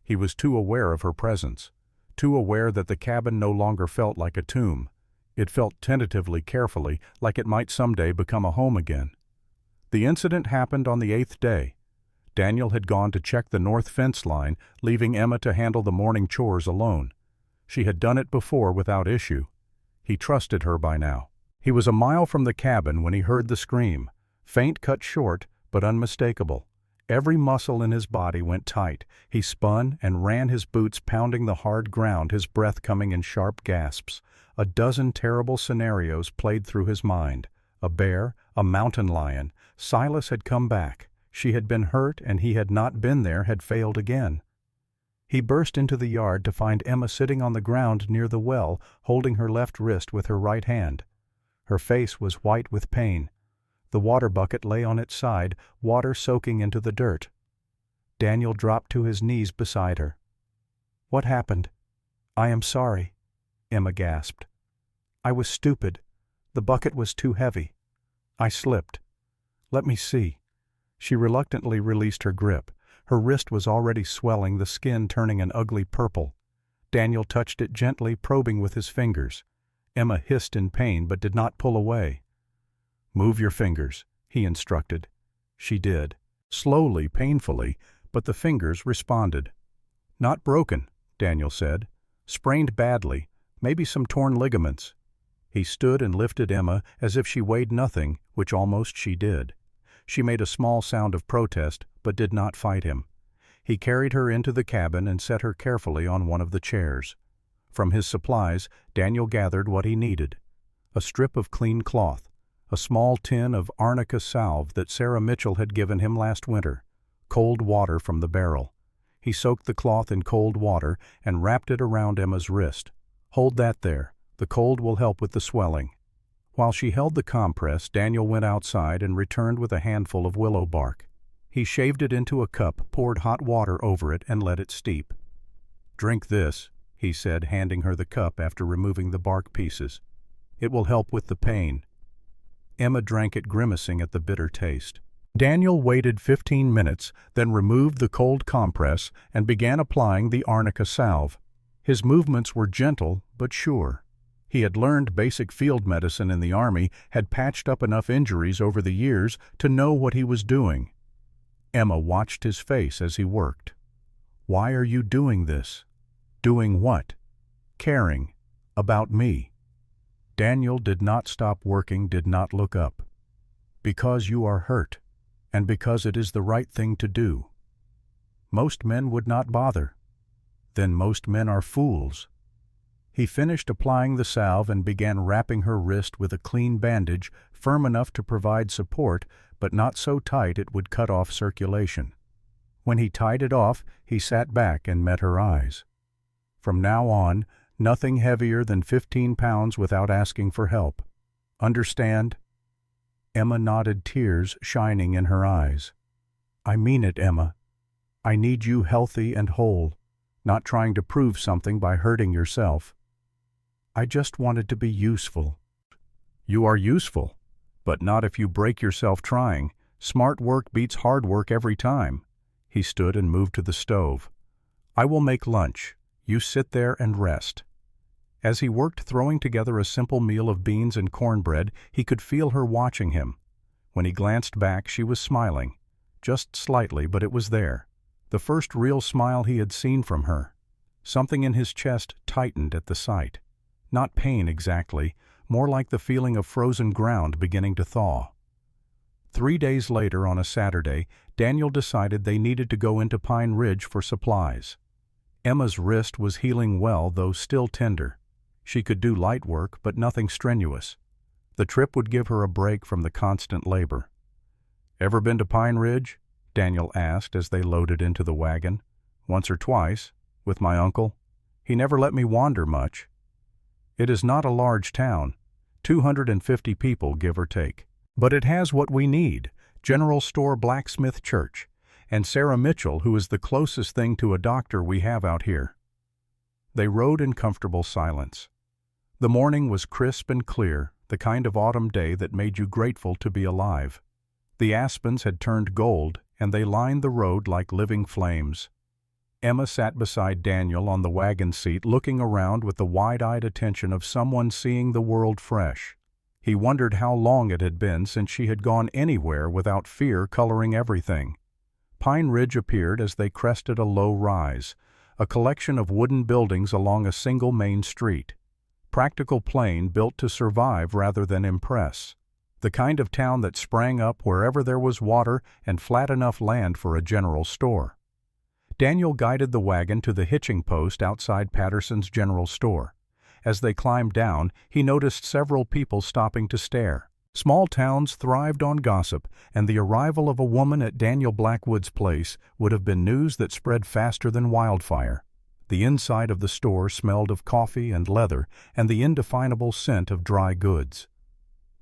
He was too aware of her presence, too aware that the cabin no longer felt like a tomb. It felt tentatively, carefully, like it might someday become a home again. The incident happened on the 8th day. Daniel had gone to check the north fence line, leaving Emma to handle the morning chores alone. She had done it before without issue. He trusted her by now. He was a mile from the cabin when he heard the scream, faint, cut short, but unmistakable. Every muscle in his body went tight. He spun and ran, his boots pounding the hard ground, his breath coming in sharp gasps. A dozen terrible scenarios played through his mind. A bear, a mountain lion. Silas had come back. She had been hurt, and he had not been there, had failed again. He burst into the yard to find Emma sitting on the ground near the well, holding her left wrist with her right hand. Her face was white with pain. The water bucket lay on its side, water soaking into the dirt. Daniel dropped to his knees beside her. "What happened?" "I am sorry," Emma gasped. "I was stupid. The bucket was too heavy. I slipped. Let me see." She reluctantly released her grip. Her wrist was already swelling, the skin turning an ugly purple. Daniel touched it gently, probing with his fingers. Emma hissed in pain but did not pull away. "Move your fingers," he instructed. She did, slowly, painfully, but the fingers responded. "Not broken," Daniel said. "Sprained badly, maybe some torn ligaments." He stood and lifted Emma as if she weighed nothing, which almost she did. She made a small sound of protest, but did not fight him. He carried her into the cabin and set her carefully on one of the chairs. From his supplies, Daniel gathered what he needed: a strip of clean cloth, a small tin of arnica salve that Sarah Mitchell had given him last winter, cold water from the barrel. He soaked the cloth in cold water and wrapped it around Emma's wrist. "Hold that there. The cold will help with the swelling." While she held the compress, Daniel went outside and returned with a handful of willow bark. He shaved it into a cup, poured hot water over it, and let it steep. "Drink this," he said, handing her the cup after removing the bark pieces. "It will help with the pain." Emma drank it, grimacing at the bitter taste. Daniel waited 15 minutes, then removed the cold compress and began applying the arnica salve. His movements were gentle but sure. He had learned basic field medicine in the Army, had patched up enough injuries over the years to know what he was doing. Emma watched his face as he worked. "Why are you doing this?" "Doing what?" "Caring. About me." Daniel did not stop working, did not look up. "Because you are hurt, and because it is the right thing to do." Most men would not bother. Then most men are fools. He finished applying the salve and began wrapping her wrist with a clean bandage, firm enough to provide support, but not so tight it would cut off circulation. When he tied it off, he sat back and met her eyes. From now on, nothing heavier than 15 pounds without asking for help. Understand? Emma nodded, tears shining in her eyes. "I mean it, Emma. I need you healthy and whole, not trying to prove something by hurting yourself. I just wanted to be useful." "You are useful, but not if you break yourself trying. Smart work beats hard work every time." He stood and moved to the stove. "I will make lunch. You sit there and rest." As he worked, throwing together a simple meal of beans and cornbread, he could feel her watching him. When he glanced back, she was smiling. Just slightly, but it was there. The first real smile he had seen from her. Something in his chest tightened at the sight. Not pain exactly, more like the feeling of frozen ground beginning to thaw. 3 days later, on a Saturday, Daniel decided they needed to go into Pine Ridge for supplies. Emma's wrist was healing well, though still tender. She could do light work, but nothing strenuous. The trip would give her a break from the constant labor. "Ever been to Pine Ridge?" Daniel asked as they loaded into the wagon. "Once or twice, with my uncle. He never let me wander much." "It is not a large town, 250 people, give or take. But it has what we need: general store, blacksmith, church, and Sarah Mitchell, who is the closest thing to a doctor we have out here." They rode in comfortable silence. The morning was crisp and clear, the kind of autumn day that made you grateful to be alive. The aspens had turned gold, and they lined the road like living flames. Emma sat beside Daniel on the wagon seat, looking around with the wide-eyed attention of someone seeing the world fresh. He wondered how long it had been since she had gone anywhere without fear coloring everything. Pine Ridge appeared as they crested a low rise, a collection of wooden buildings along a single main street. Practical plain, built to survive rather than impress. The kind of town that sprang up wherever there was water and flat enough land for a general store. Daniel guided the wagon to the hitching post outside Patterson's general store. As they climbed down, he noticed several people stopping to stare. Small towns thrived on gossip, and the arrival of a woman at Daniel Blackwood's place would have been news that spread faster than wildfire. The inside of the store smelled of coffee and leather and the indefinable scent of dry goods.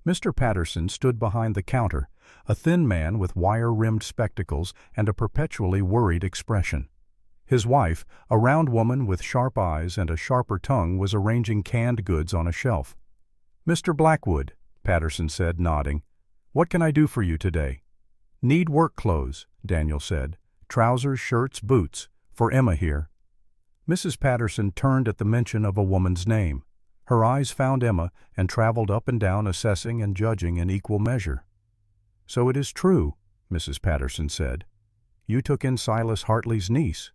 Mr. Patterson stood behind the counter, a thin man with wire-rimmed spectacles and a perpetually worried expression. His wife, a round woman with sharp eyes and a sharper tongue, was arranging canned goods on a shelf. "Mr. Blackwood," Patterson said, nodding. "What can I do for you today?" "Need work clothes," Daniel said. "Trousers, shirts, boots. For Emma here." Mrs. Patterson turned at the mention of a woman's name. Her eyes found Emma and traveled up and down, assessing and judging in equal measure. "So it is true," Mrs. Patterson said. "You took in Silas Hartley's niece."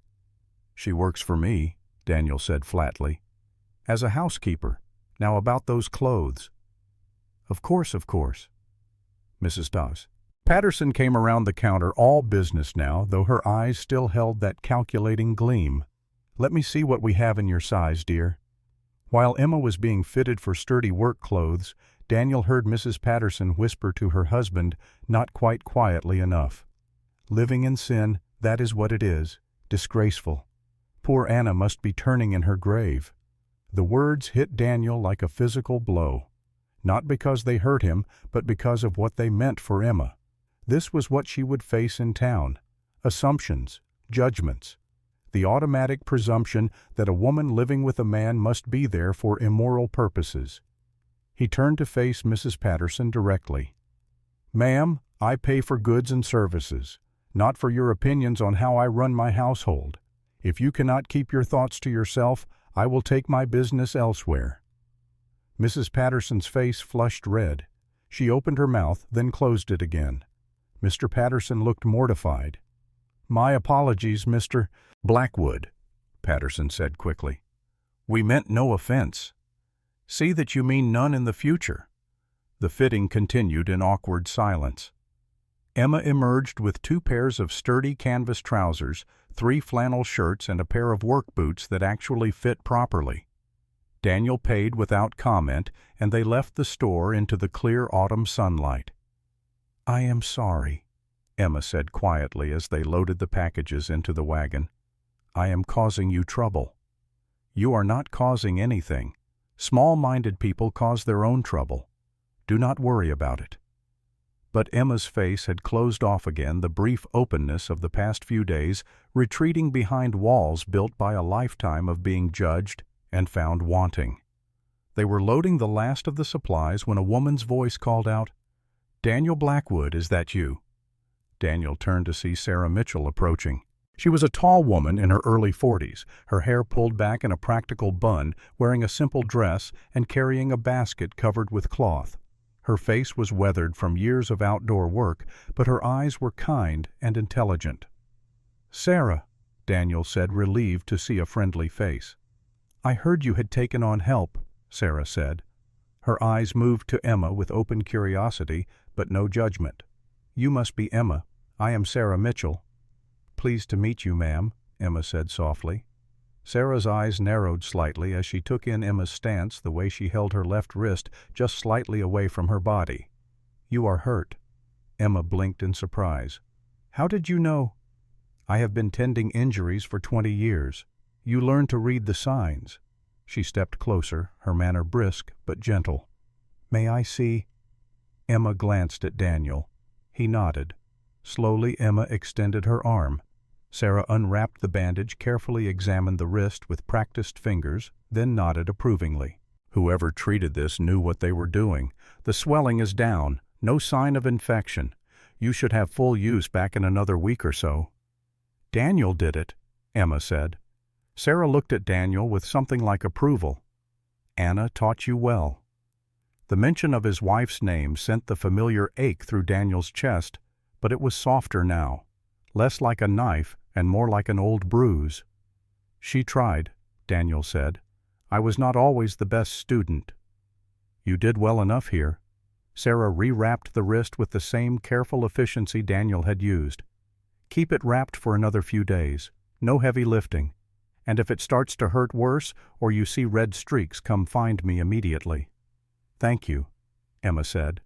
"She works for me," Daniel said flatly. "As a housekeeper. Now about those clothes." Of course. Mrs. Dawes. Patterson came around the counter, all business now, though her eyes still held that calculating gleam. "Let me see what we have in your size, dear." While Emma was being fitted for sturdy work clothes, Daniel heard Mrs. Patterson whisper to her husband, not quite quietly enough. "Living in sin, that is what it is. Disgraceful. Poor Anna must be turning in her grave." The words hit Daniel like a physical blow. Not because they hurt him, but because of what they meant for Emma. This was what she would face in town. Assumptions, judgments. The automatic presumption that a woman living with a man must be there for immoral purposes. He turned to face Mrs. Patterson directly. "Ma'am, I pay for goods and services, not for your opinions on how I run my household. If you cannot keep your thoughts to yourself, I will take my business elsewhere." Mrs. Patterson's face flushed red. She opened her mouth, then closed it again. Mr. Patterson looked mortified. "My apologies, Mr. Blackwood," Patterson said quickly. "We meant no offense. See that you mean none in the future." The fitting continued in awkward silence. Emma emerged with 2 pairs of sturdy canvas trousers, 3 flannel shirts, and a pair of work boots that actually fit properly. Daniel paid without comment, and they left the store into the clear autumn sunlight. "I am sorry," Emma said quietly as they loaded the packages into the wagon. "I am causing you trouble." "You are not causing anything. Small-minded people cause their own trouble. Do not worry about it." But Emma's face had closed off again, the brief openness of the past few days, retreating behind walls built by a lifetime of being judged and found wanting. They were loading the last of the supplies when a woman's voice called out, "Daniel Blackwood, is that you?" Daniel turned to see Sarah Mitchell approaching. She was a tall woman in her early 40s, her hair pulled back in a practical bun, wearing a simple dress and carrying a basket covered with cloth. Her face was weathered from years of outdoor work, but her eyes were kind and intelligent. "Sarah," Daniel said, relieved to see a friendly face. "I heard you had taken on help," Sarah said. Her eyes moved to Emma with open curiosity, but no judgment. "You must be Emma. I am Sarah Mitchell." "Pleased to meet you, ma'am," Emma said softly. Sarah's eyes narrowed slightly as she took in Emma's stance, the way she held her left wrist just slightly away from her body. "You are hurt." Emma blinked in surprise. "How did you know?" "I have been tending injuries for 20 years. You learn to read the signs." She stepped closer, her manner brisk but gentle. "May I see?" Emma glanced at Daniel. He nodded. Slowly Emma extended her arm. Sarah unwrapped the bandage, carefully examined the wrist with practiced fingers, then nodded approvingly. Whoever treated this knew what they were doing. The swelling is down, no sign of infection. You should have full use back in another week or so. Daniel did it, Emma said. Sarah looked at Daniel with something like approval. Anna taught you well. The mention of his wife's name sent the familiar ache through Daniel's chest, but it was softer now, less like a knife and more like an old bruise. She tried, Daniel said. I was not always the best student. You did well enough here. Sarah rewrapped the wrist with the same careful efficiency Daniel had used. Keep it wrapped for another few days. No heavy lifting. And if it starts to hurt worse or you see red streaks, come find me immediately. Thank you, Emma said.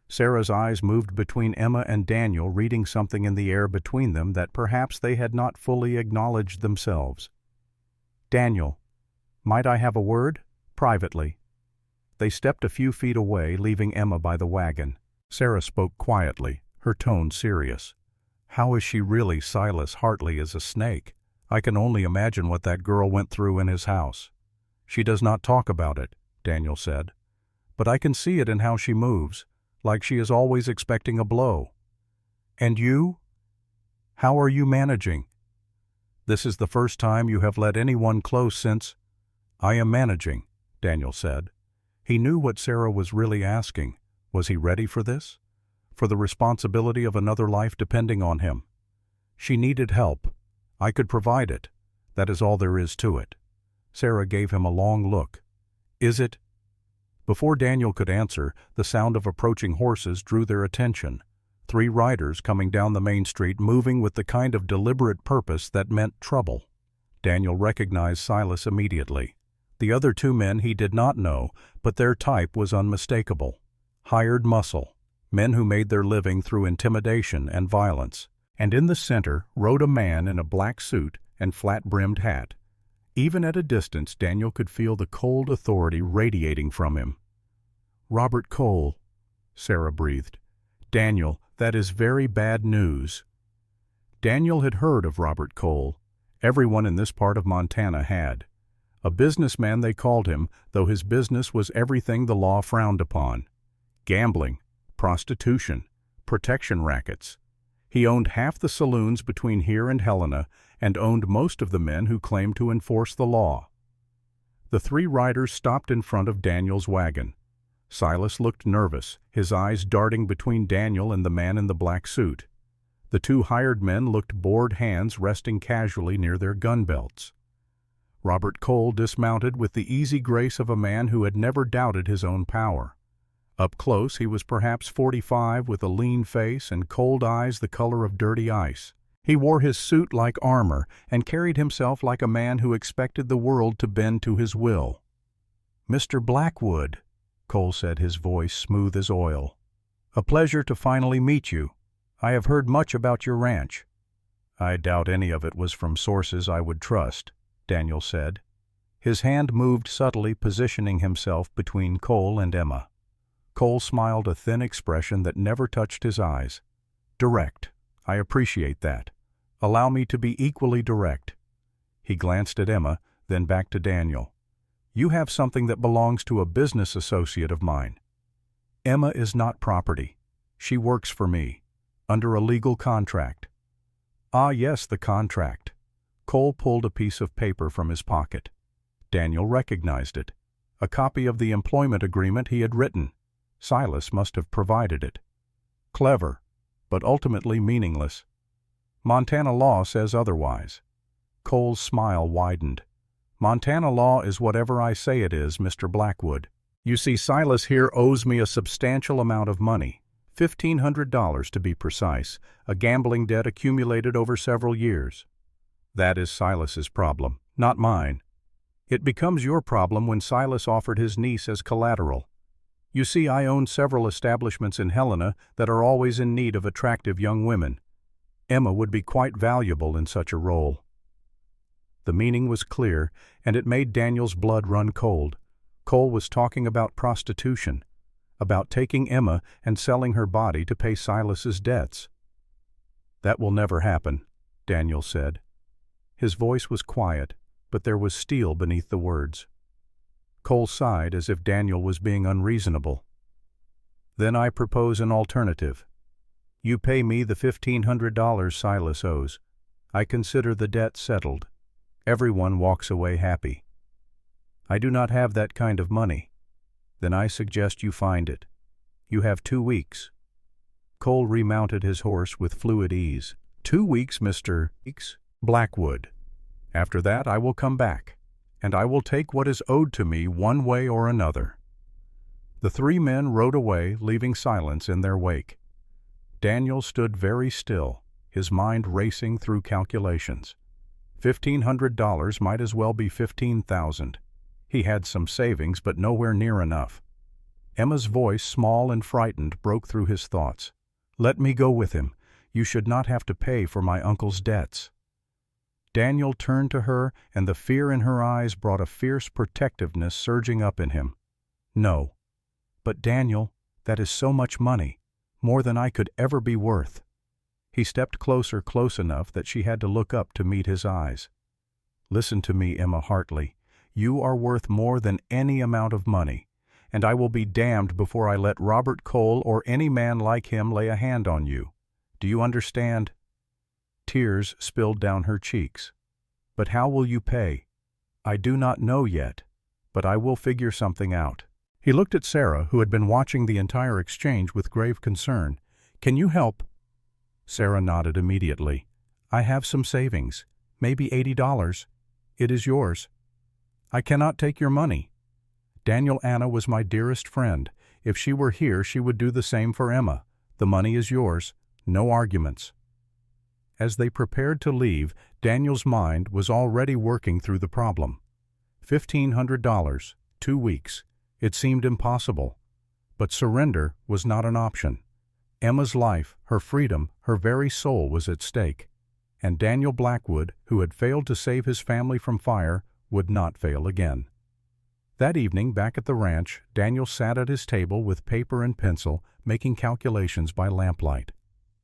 Sarah's eyes moved between Emma and Daniel, reading something in the air between them that perhaps they had not fully acknowledged themselves. Daniel, might I have a word? Privately. They stepped a few feet away, leaving Emma by the wagon. Sarah spoke quietly, her tone serious. How is she really? Silas Hartley is a snake. I can only imagine what that girl went through in his house. She does not talk about it, Daniel said. But I can see it in how she moves, like she is always expecting a blow. And you? How are you managing? This is the first time you have let anyone close since— I am managing, Daniel said. He knew what Sarah was really asking. Was he ready for this? For the responsibility of another life depending on him? She needed help. I could provide it. That is all there is to it. Sarah gave him a long look. Is it? Before Daniel could answer, the sound of approaching horses drew their attention. 3 riders coming down the main street, moving with the kind of deliberate purpose that meant trouble. Daniel recognized Silas immediately. The other 2 men he did not know, but their type was unmistakable. Hired muscle, men who made their living through intimidation and violence. And in the center rode a man in a black suit and flat-brimmed hat. Even at a distance, Daniel could feel the cold authority radiating from him. Robert Cole, Sarah breathed. Daniel, that is very bad news. Daniel had heard of Robert Cole. Everyone in this part of Montana had. A businessman they called him, though his business was everything the law frowned upon. Gambling, prostitution, protection rackets. He owned half the saloons between here and Helena and owned most of the men who claimed to enforce the law. The 3 riders stopped in front of Daniel's wagon. Silas looked nervous, his eyes darting between Daniel and the man in the black suit. The 2 hired men looked bored, hands resting casually near their gun belts. Robert Cole dismounted with the easy grace of a man who had never doubted his own power. Up close he was perhaps 45, with a lean face and cold eyes the color of dirty ice. He wore his suit like armor and carried himself like a man who expected the world to bend to his will. "Mr. Blackwood," Cole said, his voice smooth as oil. "A pleasure to finally meet you. I have heard much about your ranch." "I doubt any of it was from sources I would trust," Daniel said. His hand moved subtly, positioning himself between Cole and Emma. Cole smiled, a thin expression that never touched his eyes. "Direct. I appreciate that. Allow me to be equally direct." He glanced at Emma, then back to Daniel. "You have something that belongs to a business associate of mine. Emma is not property. She works for me, under a legal contract." "Ah, yes, the contract." Cole pulled a piece of paper from his pocket. Daniel recognized it. A copy of the employment agreement he had written. Silas must have provided it. Clever, but ultimately meaningless. Montana law says otherwise. Cole's smile widened. "Montana law is whatever I say it is, Mr. Blackwood. You see, Silas here owes me a substantial amount of money, $1,500 to be precise, a gambling debt accumulated over several years. That is Silas's problem, not mine. It becomes your problem when Silas offered his niece as collateral. You see, I own several establishments in Helena that are always in need of attractive young women. Emma would be quite valuable in such a role." The meaning was clear, and it made Daniel's blood run cold. Cole was talking about prostitution, about taking Emma and selling her body to pay Silas's debts. "That will never happen," Daniel said. His voice was quiet, but there was steel beneath the words. Cole sighed as if Daniel was being unreasonable. Then I propose an alternative. You pay me the $1,500 Silas owes. I consider the debt settled. Everyone walks away happy. I do not have that kind of money. Then I suggest you find it. You have 2 weeks. Cole remounted his horse with fluid ease. 2 weeks, Mr. Blackwood. After that I will come back, and I will take what is owed to me one way or another. The 3 men rode away, leaving silence in their wake. Daniel stood very still, his mind racing through calculations. $1,500 might as well be $15,000. He had some savings, but nowhere near enough. Emma's voice, small and frightened, broke through his thoughts. Let me go with him. You should not have to pay for my uncle's debts. Daniel turned to her, and the fear in her eyes brought a fierce protectiveness surging up in him. No. But Daniel, that is so much money, more than I could ever be worth. He stepped closer, close enough that she had to look up to meet his eyes. Listen to me, Emma Hartley. You are worth more than any amount of money, and I will be damned before I let Robert Cole or any man like him lay a hand on you. Do you understand? Tears spilled down her cheeks. But how will you pay? I do not know yet, but I will figure something out. He looked at Sarah, who had been watching the entire exchange with grave concern. Can you help? Sarah nodded immediately. I have some savings, maybe $80. It is yours. I cannot take your money. Daniel Anna was my dearest friend. If she were here, she would do the same for Emma. The money is yours. No arguments. As they prepared to leave, Daniel's mind was already working through the problem. $1,500, 2 weeks. It seemed impossible. But surrender was not an option. Emma's life, her freedom, her very soul was at stake. And Daniel Blackwood, who had failed to save his family from fire, would not fail again. That evening, back at the ranch, Daniel sat at his table with paper and pencil, making calculations by lamplight.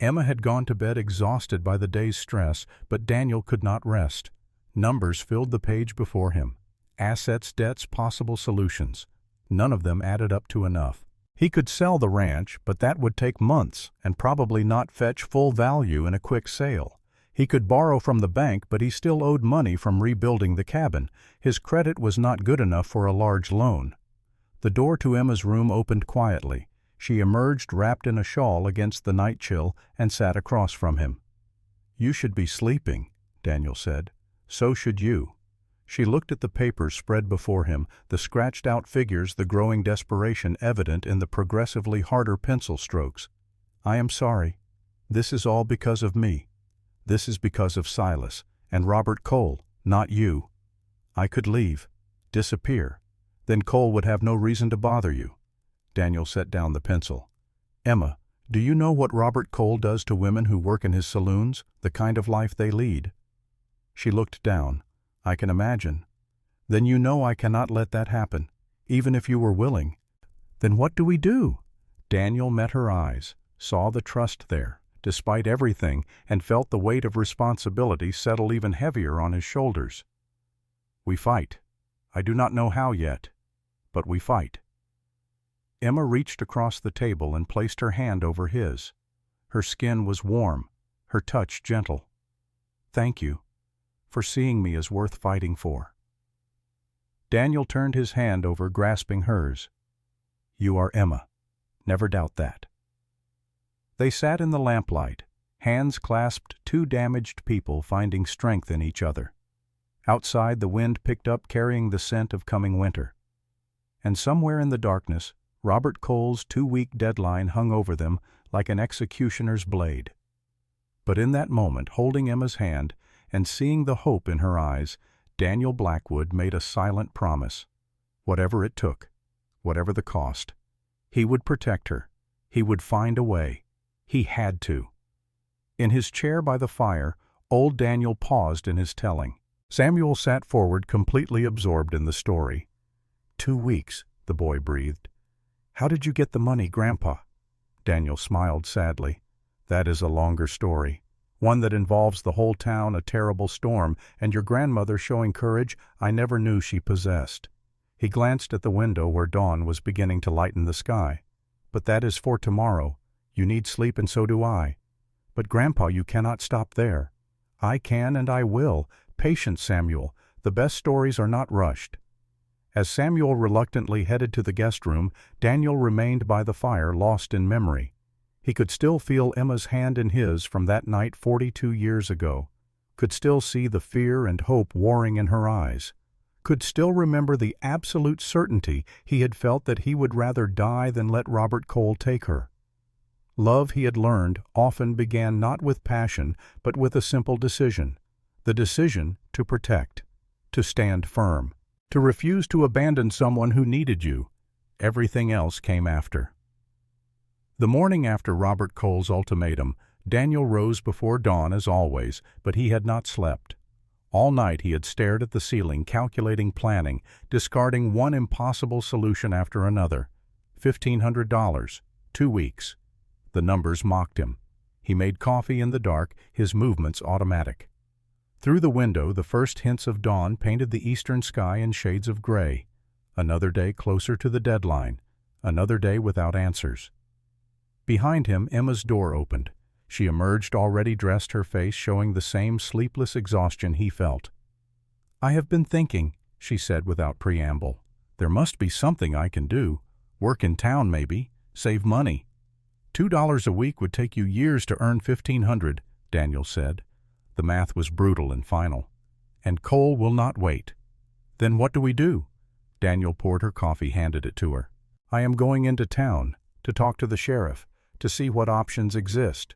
Emma had gone to bed exhausted by the day's stress, but Daniel could not rest. Numbers filled the page before him. Assets, debts, possible solutions. None of them added up to enough. He could sell the ranch, but that would take months and probably not fetch full value in a quick sale. He could borrow from the bank, but he still owed money from rebuilding the cabin. His credit was not good enough for a large loan. The door to Emma's room opened quietly. She emerged wrapped in a shawl against the night chill and sat across from him. You should be sleeping, Daniel said. So should you. She looked at the papers spread before him, the scratched-out figures, the growing desperation evident in the progressively harder pencil strokes. I am sorry. This is all because of me. This is because of Silas and Robert Cole, not you. I could leave, disappear. Then Cole would have no reason to bother you. Daniel set down the pencil. Emma, do you know what Robert Cole does to women who work in his saloons, the kind of life they lead? She looked down. I can imagine. Then you know I cannot let that happen, even if you were willing. Then what do we do? Daniel met her eyes, saw the trust there, despite everything, and felt the weight of responsibility settle even heavier on his shoulders. We fight. I do not know how yet, but we fight. Emma reached across the table and placed her hand over his. Her skin was warm, her touch gentle. Thank you for seeing me as worth fighting for. Daniel turned his hand over, grasping hers. You are Emma. Never doubt that. They sat in the lamplight, hands clasped, two damaged people finding strength in each other. Outside, the wind picked up, carrying the scent of coming winter. And somewhere in the darkness, Robert Cole's 2-week deadline hung over them like an executioner's blade. But in that moment, holding Emma's hand and seeing the hope in her eyes, Daniel Blackwood made a silent promise. Whatever it took, whatever the cost, he would protect her. He would find a way. He had to. In his chair by the fire, old Daniel paused in his telling. Samuel sat forward, completely absorbed in the story. 2 weeks, the boy breathed. How did you get the money, Grandpa? Daniel smiled sadly. That is a longer story. One that involves the whole town, a terrible storm, and your grandmother showing courage I never knew she possessed. He glanced at the window where dawn was beginning to lighten the sky. "But that is for tomorrow. You need sleep and so do I." "But Grandpa, you cannot stop there." "I can and I will. Patience, Samuel. The best stories are not rushed." As Samuel reluctantly headed to the guest room, Daniel remained by the fire, lost in memory. He could still feel Emma's hand in his from that night 42 years ago, could still see the fear and hope warring in her eyes, could still remember the absolute certainty he had felt that he would rather die than let Robert Cole take her. Love, he had learned, often began not with passion but with a simple decision, the decision to protect, to stand firm, to refuse to abandon someone who needed you. Everything else came after. The morning after Robert Cole's ultimatum, Daniel rose before dawn as always, but he had not slept. All night he had stared at the ceiling, calculating, planning, discarding one impossible solution after another. $1,500, 2 weeks. The numbers mocked him. He made coffee in the dark, his movements automatic. Through the window, the first hints of dawn painted the eastern sky in shades of gray. Another day closer to the deadline. Another day without answers. Behind him, Emma's door opened. She emerged, already dressed, her face showing the same sleepless exhaustion he felt. "I have been thinking," she said without preamble. "There must be something I can do. Work in town, maybe. Save money." $2 a week would take you years to earn $1,500, Daniel said. The math was brutal and final. "And Cole will not wait." "Then what do we do?" Daniel poured her coffee, handed it to her. "I am going into town, to talk to the sheriff, to see what options exist.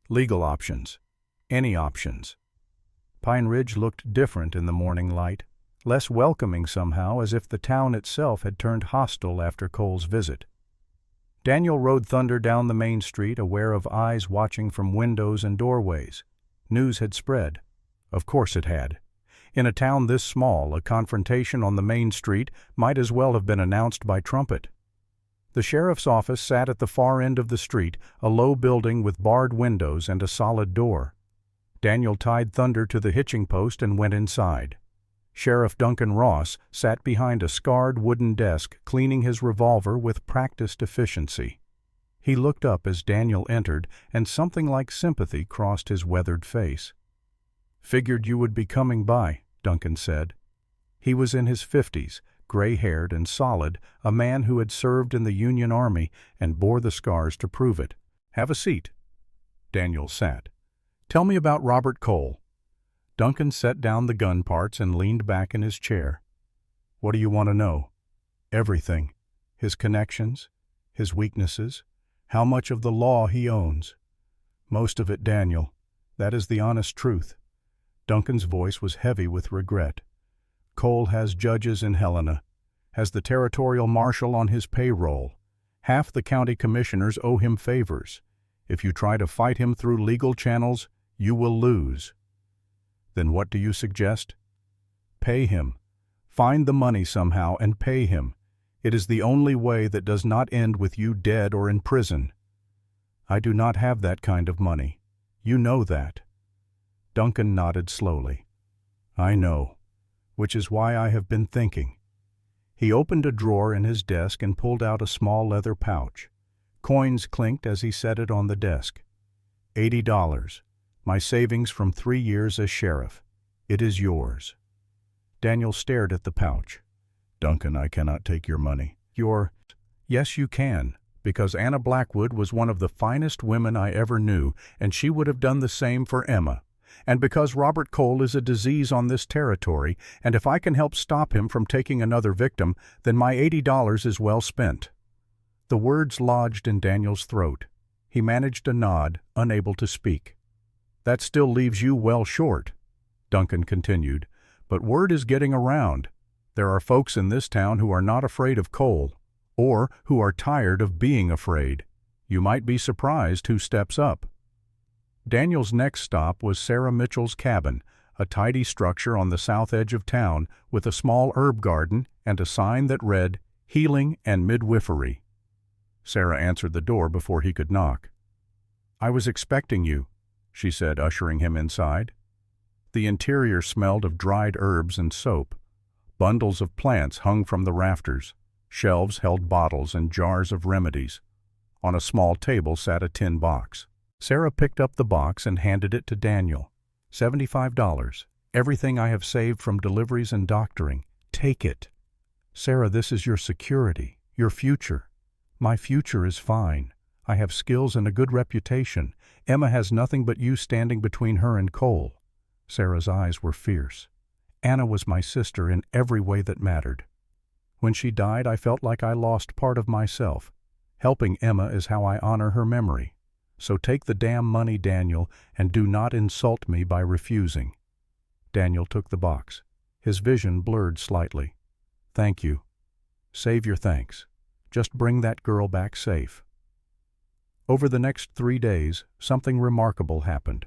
Legal options. Any options." Pine Ridge looked different in the morning light, less welcoming somehow, as if the town itself had turned hostile after Cole's visit. Daniel rode Thunder down the main street, aware of eyes watching from windows and doorways. News had spread. Of course it had. In a town this small, a confrontation on the main street might as well have been announced by trumpet. The sheriff's office sat at the far end of the street, a low building with barred windows and a solid door. Daniel tied Thunder to the hitching post and went inside. Sheriff Duncan Ross sat behind a scarred wooden desk, cleaning his revolver with practiced efficiency. He looked up as Daniel entered, and something like sympathy crossed his weathered face. "Figured you would be coming by," Duncan said. He was in his 50s, gray-haired and solid, a man who had served in the Union Army and bore the scars to prove it. "Have a seat." Daniel sat. "Tell me about Robert Cole." Duncan set down the gun parts and leaned back in his chair. "What do you want to know?" "Everything. His connections, his weaknesses, how much of the law he owns." "Most of it, Daniel. That is the honest truth." Duncan's voice was heavy with regret. "Cole has judges in Helena, has the territorial marshal on his payroll. Half the county commissioners owe him favors. If you try to fight him through legal channels, you will lose." "Then what do you suggest?" "Pay him. Find the money somehow and pay him. It is the only way that does not end with you dead or in prison." "I do not have that kind of money. You know that." Duncan nodded slowly. "I know. Which is why I have been thinking." He opened a drawer in his desk and pulled out a small leather pouch. Coins clinked as he set it on the desk. $80. My savings from 3 years as sheriff. It is yours." Daniel stared at the pouch. "Duncan, I cannot take your money." "Yes, you can, because Anna Blackwood was one of the finest women I ever knew, and she would have done the same for Emma. And because Robert Cole is a disease on this territory, and if I can help stop him from taking another victim, then my $80 is well spent." The words lodged in Daniel's throat. He managed a nod, unable to speak. "That still leaves you well short," Duncan continued, "but word is getting around. There are folks in this town who are not afraid of Cole, or who are tired of being afraid. You might be surprised who steps up." Daniel's next stop was Sarah Mitchell's cabin, a tidy structure on the south edge of town with a small herb garden and a sign that read, "Healing and Midwifery." Sarah answered the door before he could knock. "I was expecting you," she said, ushering him inside. The interior smelled of dried herbs and soap. Bundles of plants hung from the rafters. Shelves held bottles and jars of remedies. On a small table sat a tin box. Sarah picked up the box and handed it to Daniel. $75. Everything I have saved from deliveries and doctoring. Take it. Sarah, this is your security, your future. My future is fine. I have skills and a good reputation. Emma has nothing but you standing between her and Cole. Sarah's eyes were fierce. Anna was my sister in every way that mattered. When she died, I felt like I lost part of myself. Helping Emma is how I honor her memory. So take the damn money, Daniel, and do not insult me by refusing. Daniel took the box. His vision blurred slightly. Thank you. Save your thanks. Just bring that girl back safe. Over the next 3 days, something remarkable happened.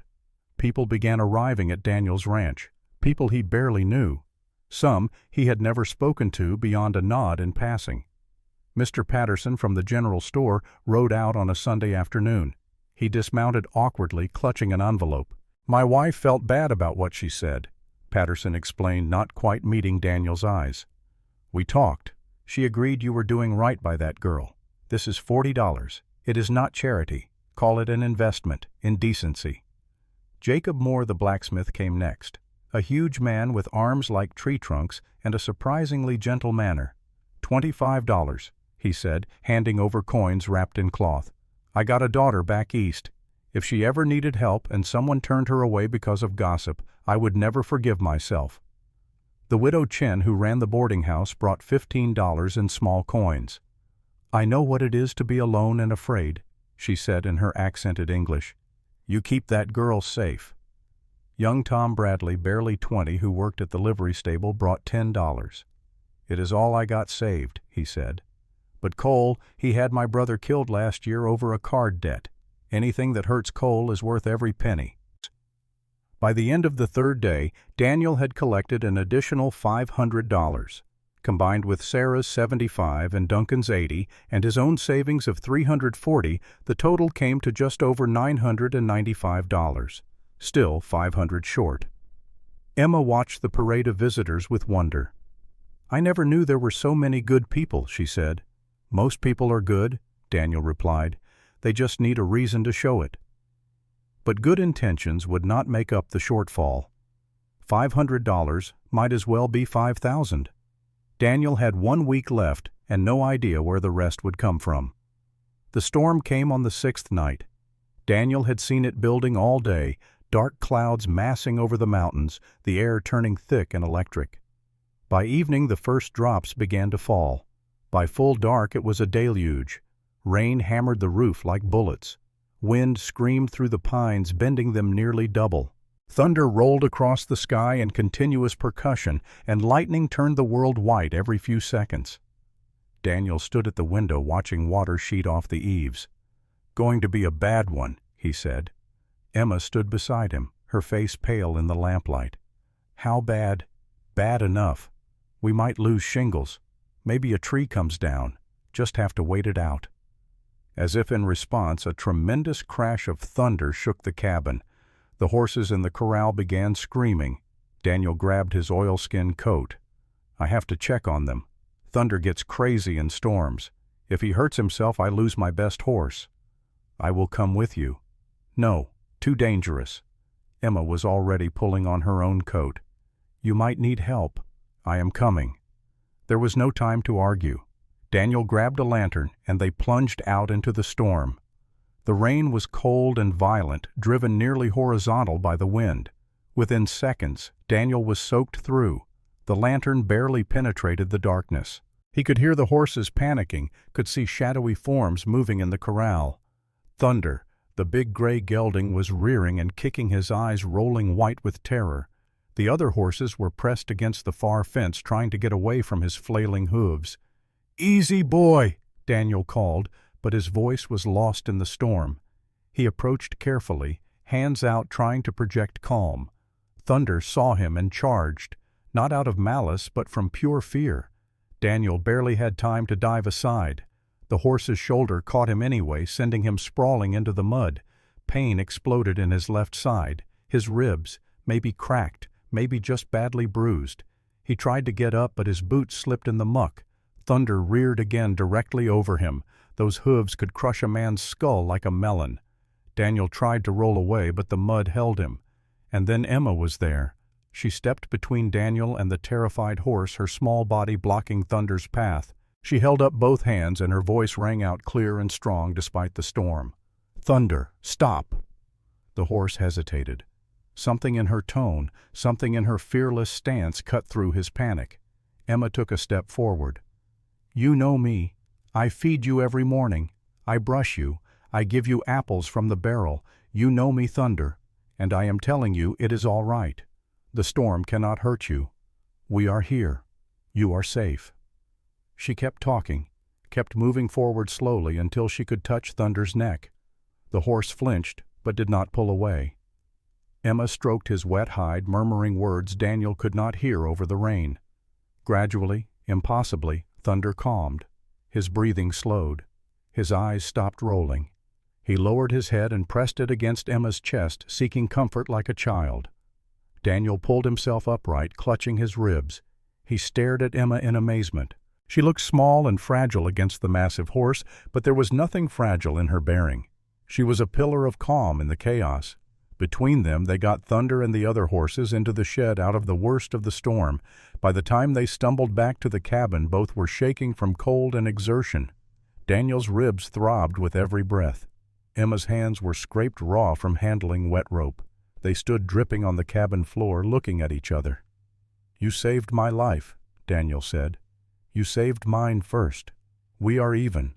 People began arriving at Daniel's ranch, people he barely knew. Some he had never spoken to beyond a nod in passing. Mr. Patterson from the general store rode out on a Sunday afternoon. He dismounted awkwardly, clutching an envelope. My wife felt bad about what she said, Patterson explained, not quite meeting Daniel's eyes. We talked. She agreed you were doing right by that girl. This is $40. It is not charity. Call it an investment in decency. Jacob Moore, the blacksmith, came next. A huge man with arms like tree trunks and a surprisingly gentle manner. $25, he said, handing over coins wrapped in cloth. I got a daughter back east. If she ever needed help and someone turned her away because of gossip, I would never forgive myself. The widow Chen, who ran the boarding house, brought $15 in small coins. I know what it is to be alone and afraid, she said in her accented English. You keep that girl safe. Young Tom Bradley, barely 20, who worked at the livery stable, brought $10. It is all I got saved, he said. But Cole, he had my brother killed last year over a card debt. Anything that hurts Cole is worth every penny. By the end of the 3rd day, Daniel had collected an additional $500. Combined with Sarah's $75 and Duncan's $80 and his own savings of $340, the total came to just over $995. Still $500 short. Emma watched the parade of visitors with wonder. I never knew there were so many good people, she said. Most people are good, Daniel replied. They just need a reason to show it. But good intentions would not make up the shortfall. $500 might as well be $5,000. Daniel had 1 week left and no idea where the rest would come from. The storm came on the 6th night. Daniel had seen it building all day, dark clouds massing over the mountains, the air turning thick and electric. By evening the first drops began to fall. By full dark it was a deluge. Rain hammered the roof like bullets. Wind screamed through the pines, bending them nearly double. Thunder rolled across the sky in continuous percussion, and lightning turned the world white every few seconds. Daniel stood at the window watching water sheet off the eaves. Going to be a bad one, he said. Emma stood beside him, her face pale in the lamplight. How bad? Bad enough. We might lose shingles. Maybe a tree comes down. Just have to wait it out. As if in response, a tremendous crash of thunder shook the cabin. The horses in the corral began screaming. Daniel grabbed his oilskin coat. I have to check on them. Thunder gets crazy in storms. If he hurts himself, I lose my best horse. I will come with you. No, too dangerous. Emma was already pulling on her own coat. You might need help. I am coming. There was no time to argue. Daniel grabbed a lantern and they plunged out into the storm. The rain was cold and violent, driven nearly horizontal by the wind. Within seconds, Daniel was soaked through. The lantern barely penetrated the darkness. He could hear the horses panicking, could see shadowy forms moving in the corral. Thunder, the big gray gelding, was rearing and kicking, his eyes rolling white with terror. The other horses were pressed against the far fence, trying to get away from his flailing hooves. "Easy, boy," Daniel called, but his voice was lost in the storm. He approached carefully, hands out, trying to project calm. Thunder saw him and charged, not out of malice but from pure fear. Daniel barely had time to dive aside. The horse's shoulder caught him anyway, sending him sprawling into the mud. Pain exploded in his left side, his ribs, maybe cracked, maybe just badly bruised. He tried to get up, but his boots slipped in the muck. Thunder reared again directly over him. Those hooves could crush a man's skull like a melon. Daniel tried to roll away, but the mud held him. And then Emma was there. She stepped between Daniel and the terrified horse, her small body blocking Thunder's path. She held up both hands, and her voice rang out clear and strong despite the storm. "Thunder, stop!" The horse hesitated. Something in her tone, something in her fearless stance cut through his panic. Emma took a step forward. "You know me. I feed you every morning. I brush you. I give you apples from the barrel. You know me, Thunder. And I am telling you it is all right. The storm cannot hurt you. We are here. You are safe." She kept talking, kept moving forward slowly until she could touch Thunder's neck. The horse flinched, but did not pull away. Emma stroked his wet hide, murmuring words Daniel could not hear over the rain. Gradually, impossibly, Thunder calmed. His breathing slowed. His eyes stopped rolling. He lowered his head and pressed it against Emma's chest, seeking comfort like a child. Daniel pulled himself upright, clutching his ribs. He stared at Emma in amazement. She looked small and fragile against the massive horse, but there was nothing fragile in her bearing. She was a pillar of calm in the chaos. Between them, they got Thunder and the other horses into the shed out of the worst of the storm. By the time they stumbled back to the cabin, both were shaking from cold and exertion. Daniel's ribs throbbed with every breath. Emma's hands were scraped raw from handling wet rope. They stood dripping on the cabin floor, looking at each other. "You saved my life," Daniel said. "You saved mine first. We are even."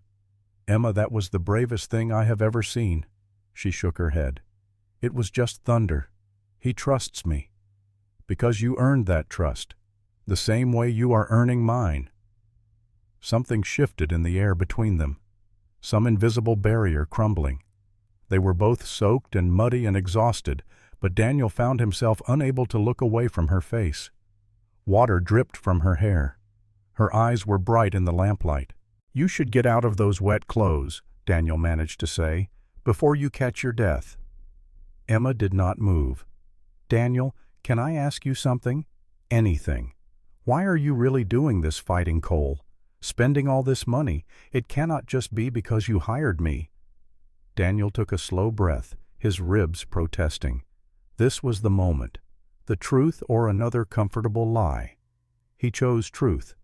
"Emma, that was the bravest thing I have ever seen." She shook her head. "It was just Thunder. He trusts me. Because you earned that trust, the same way you are earning mine." Something shifted in the air between them, some invisible barrier crumbling. They were both soaked and muddy and exhausted, but Daniel found himself unable to look away from her face. Water dripped from her hair. Her eyes were bright in the lamplight. "You should get out of those wet clothes," Daniel managed to say, "before you catch your death." Emma did not move. "Daniel, can I ask you something?" "Anything. Why are you really doing this, fighting Cole? Spending all this money? It cannot just be because you hired me." Daniel took a slow breath, his ribs protesting. This was the moment. The truth or another comfortable lie. He chose truth.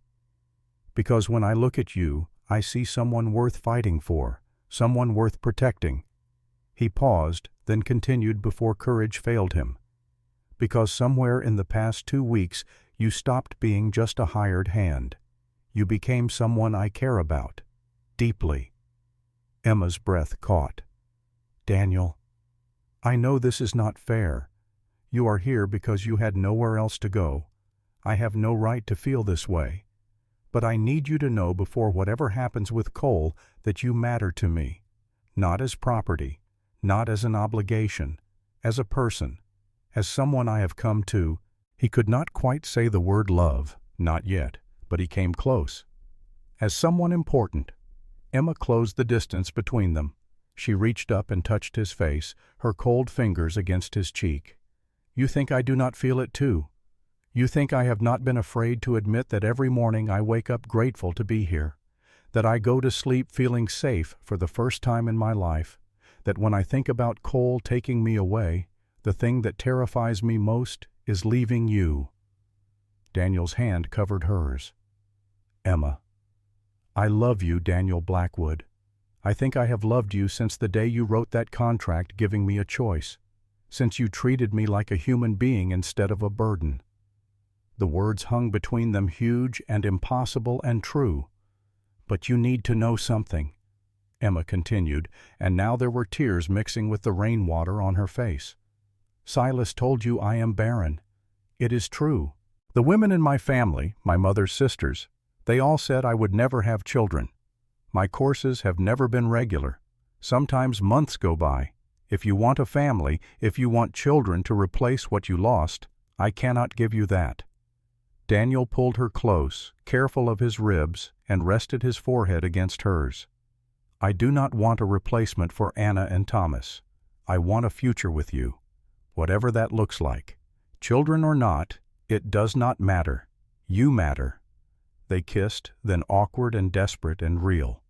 "Because when I look at you, I see someone worth fighting for, someone worth protecting." He paused, then continued before courage failed him. "Because somewhere in the past 2 weeks, you stopped being just a hired hand. You became someone I care about. Deeply." Emma's breath caught. "Daniel, I know this is not fair. You are here because you had nowhere else to go. I have no right to feel this way. But I need you to know before whatever happens with Cole that you matter to me. Not as property, not as an obligation, as a person, as someone I have come to." He could not quite say the word love, not yet, but he came close. "As someone important." Emma closed the distance between them. She reached up and touched his face, her cold fingers against his cheek. "You think I do not feel it too? You think I have not been afraid to admit that every morning I wake up grateful to be here, that I go to sleep feeling safe for the first time in my life, that when I think about Cole taking me away, the thing that terrifies me most is leaving you." Daniel's hand covered hers. "Emma, I love you, Daniel Blackwood. I think I have loved you since the day you wrote that contract giving me a choice, since you treated me like a human being instead of a burden." The words hung between them, huge and impossible and true. "But you need to know something," Emma continued, and now there were tears mixing with the rainwater on her face. "Silas told you I am barren. It is true. The women in my family, my mother's sisters, they all said I would never have children. My courses have never been regular. Sometimes months go by. If you want a family, if you want children to replace what you lost, I cannot give you that." Daniel pulled her close, careful of his ribs, and rested his forehead against hers. "I do not want a replacement for Anna and Thomas. I want a future with you, whatever that looks like. Children or not, it does not matter. You matter." They kissed, then awkward and desperate and real.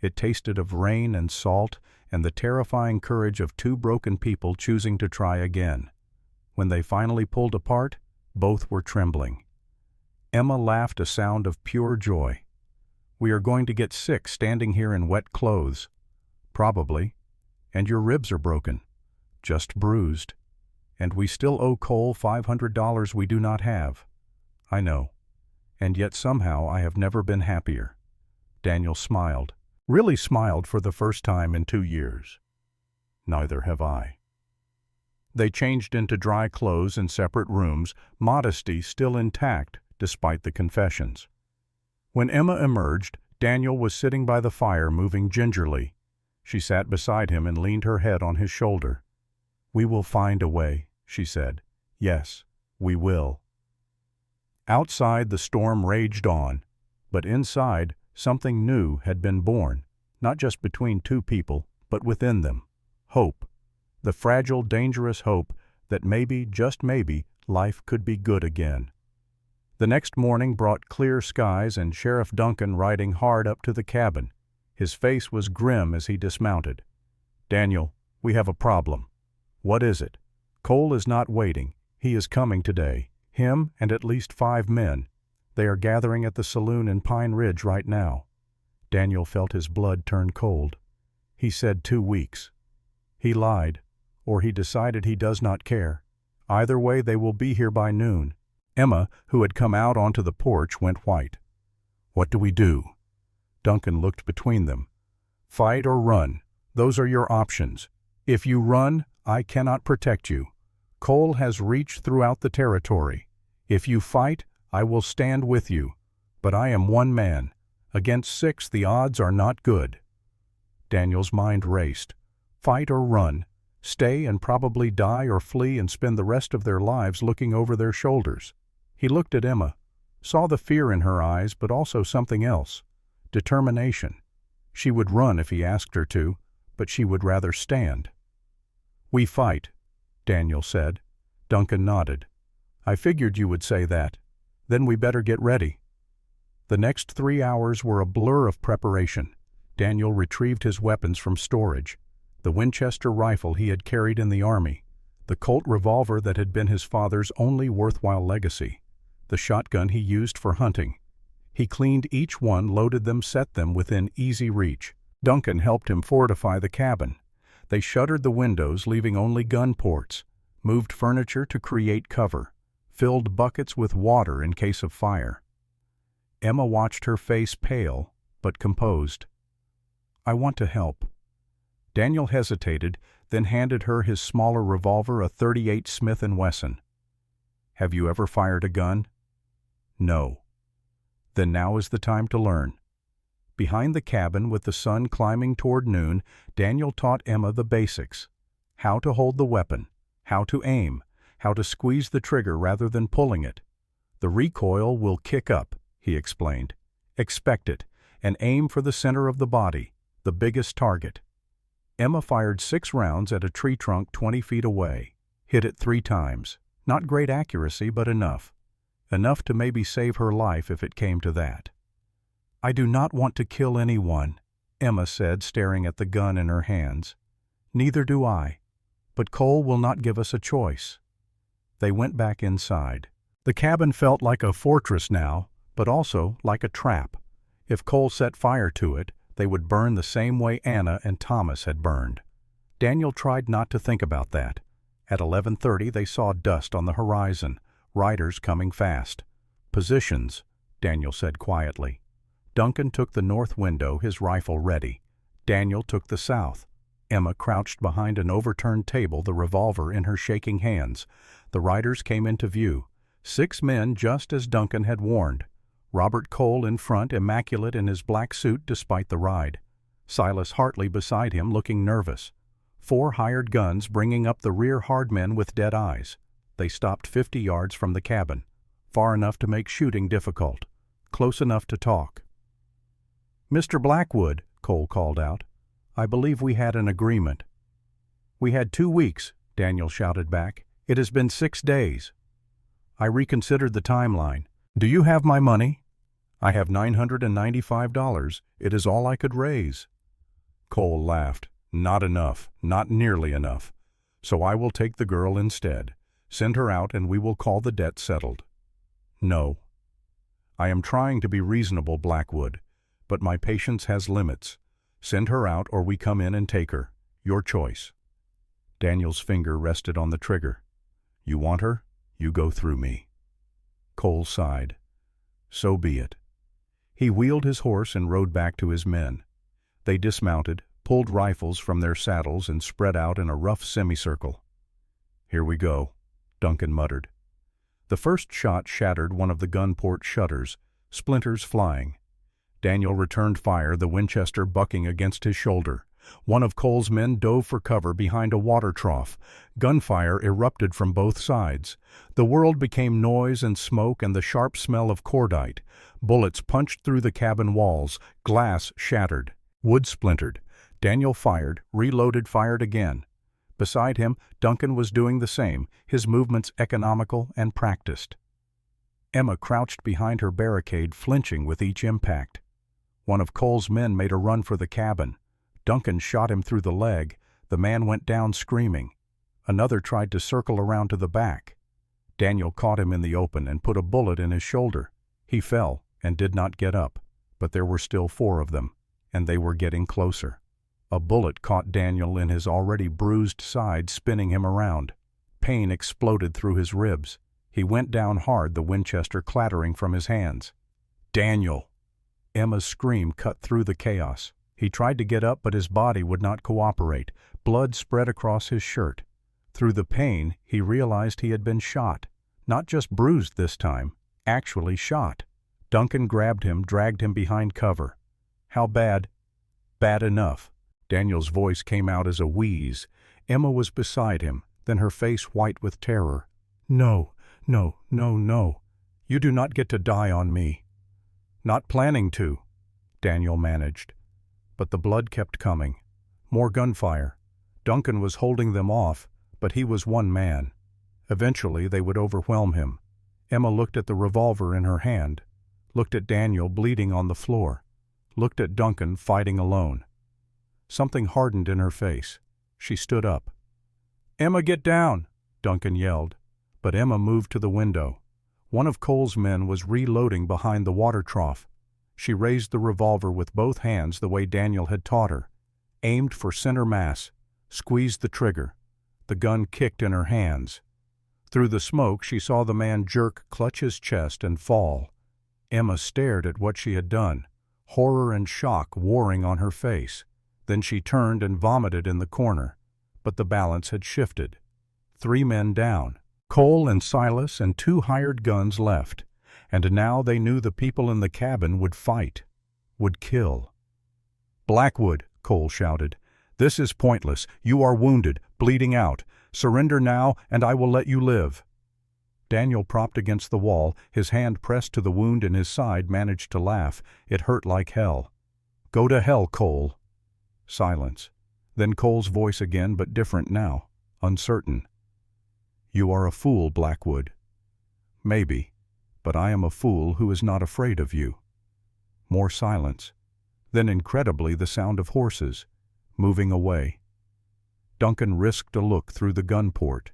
It tasted of rain and salt and the terrifying courage of two broken people choosing to try again. When they finally pulled apart, both were trembling. Emma laughed a sound of pure joy. "We are going to get sick standing here in wet clothes." "Probably. And your ribs are broken." "Just bruised. And we still owe Cole $500 we do not have." "I know. And yet somehow I have never been happier." Daniel smiled. Really smiled for the first time in 2 years. "Neither have I." They changed into dry clothes in separate rooms, modesty still intact despite the confessions. When Emma emerged, Daniel was sitting by the fire moving gingerly. She sat beside him and leaned her head on his shoulder. "We will find a way," she said. "Yes, we will." Outside the storm raged on, but inside something new had been born, not just between two people, but within them. Hope. The fragile, dangerous hope that maybe, just maybe, life could be good again. The next morning brought clear skies and Sheriff Duncan riding hard up to the cabin. His face was grim as he dismounted. "Daniel, we have a problem." "What is it?" "Cole is not waiting. He is coming today. Him and at least 5 men. They are gathering at the saloon in Pine Ridge right now." Daniel felt his blood turn cold. He said 2 weeks. He lied, or he decided he does not care. Either way, they will be here by noon. Emma, who had come out onto the porch, went white. "What do we do?" Duncan looked between them. "Fight or run. Those are your options. If you run, I cannot protect you. Cole has reached throughout the territory. If you fight, I will stand with you. But I am one man. Against 6, the odds are not good." Daniel's mind raced. Fight or run. Stay and probably die or flee and spend the rest of their lives looking over their shoulders. He looked at Emma, saw the fear in her eyes, but also something else. Determination. She would run if he asked her to, but she would rather stand. "We fight," Daniel said. Duncan nodded. "I figured you would say that. Then we better get ready." The next 3 hours were a blur of preparation. Daniel retrieved his weapons from storage. The Winchester rifle he had carried in the Army, the Colt revolver that had been his father's only worthwhile legacy, the shotgun he used for hunting. He cleaned each one, loaded them, set them within easy reach. Duncan helped him fortify the cabin. They shuttered the windows, leaving only gun ports, moved furniture to create cover, filled buckets with water in case of fire. Emma watched her face pale, but composed. "I want to help." Daniel hesitated, then handed her his smaller revolver, a .38 Smith & Wesson. "Have you ever fired a gun?" "No." "Then now is the time to learn." Behind the cabin, with the sun climbing toward noon, Daniel taught Emma the basics. How to hold the weapon, how to aim, how to squeeze the trigger rather than pulling it. "The recoil will kick up," he explained. "Expect it, and aim for the center of the body, the biggest target." Emma fired 6 rounds at a tree trunk 20 feet away, hit it 3 times. Not great accuracy, but enough. Enough to maybe save her life if it came to that. "I do not want to kill anyone," Emma said, staring at the gun in her hands. "Neither do I. But Cole will not give us a choice." They went back inside. The cabin felt like a fortress now, but also like a trap. If Cole set fire to it, they would burn the same way Anna and Thomas had burned. Daniel tried not to think about that. At 11:30 they saw dust on the horizon, riders coming fast. "Positions," Daniel said quietly. Duncan took the north window, his rifle ready. Daniel took the south. Emma crouched behind an overturned table, the revolver in her shaking hands. The riders came into view. 6 men, just as Duncan had warned. Robert Cole in front, immaculate in his black suit despite the ride. Silas Hartley beside him, looking nervous. 4 hired guns bringing up the rear, hard men with dead eyes. They stopped 50 yards from the cabin, far enough to make shooting difficult, close enough to talk. "Mr. Blackwood," Cole called out, "I believe we had an agreement." "We had 2 weeks," Daniel shouted back. "It has been 6 days." "I reconsidered the timeline. Do you have my money? I have $995. It is all I could raise. Cole laughed. Not enough, not nearly enough. So I will take the girl instead. Send her out and we will call the debt settled. No. I am trying to be reasonable, Blackwood, but my patience has limits. Send her out or we come in and take her. Your choice. Daniel's finger rested on the trigger. You want her? You go through me. Cole sighed. So be it. He wheeled his horse and rode back to his men. They dismounted, pulled rifles from their saddles and spread out in a rough semicircle. Here we go, Duncan muttered. The first shot shattered one of the gun port shutters, splinters flying. Daniel returned fire, the Winchester bucking against his shoulder. One of Cole's men dove for cover behind a water trough. Gunfire erupted from both sides. The world became noise and smoke and the sharp smell of cordite. Bullets punched through the cabin walls. Glass shattered. Wood splintered. Daniel fired, reloaded, fired again. Beside him, Duncan was doing the same, his movements economical and practiced. Emma crouched behind her barricade, flinching with each impact. One of Cole's men made a run for the cabin. Duncan shot him through the leg. The man went down screaming. Another tried to circle around to the back. Daniel caught him in the open and put a bullet in his shoulder. He fell and did not get up, but there were still 4 of them, and they were getting closer. A bullet caught Daniel in his already bruised side, spinning him around. Pain exploded through his ribs. He went down hard, the Winchester clattering from his hands. Daniel! Emma's scream cut through the chaos. He tried to get up, but his body would not cooperate. Blood spread across his shirt. Through the pain, he realized he had been shot. Not just bruised this time, actually shot. Duncan grabbed him, dragged him behind cover. How bad? Bad enough. Daniel's voice came out as a wheeze. Emma was beside him, then her face white with terror. No, no, no, no. You do not get to die on me. Not planning to, Daniel managed. But the blood kept coming. More gunfire. Duncan was holding them off, but he was one man. Eventually they would overwhelm him. Emma looked at the revolver in her hand, looked at Daniel bleeding on the floor, looked at Duncan fighting alone. Something hardened in her face. She stood up. "Emma, get down!" Duncan yelled. But Emma moved to the window. One of Cole's men was reloading behind the water trough. She raised the revolver with both hands the way Daniel had taught her, aimed for center mass, squeezed the trigger. The gun kicked in her hands. Through the smoke she saw the man jerk, clutch his chest, and fall. Emma stared at what she had done, horror and shock warring on her face. Then she turned and vomited in the corner. But the balance had shifted. 3 men down. Cole and Silas and 2 hired guns left. And now they knew the people in the cabin would fight, would kill. "Blackwood," Cole shouted, "this is pointless. You are wounded, bleeding out. Surrender now, and I will let you live." Daniel, propped against the wall, his hand pressed to the wound in his side, managed to laugh. It hurt like hell. "Go to hell, Cole." Silence. Then Cole's voice again, but different now, uncertain. "You are a fool, Blackwood." "Maybe, but I am a fool who is not afraid of you." More silence. Then incredibly the sound of horses, moving away. Duncan risked a look through the gun port.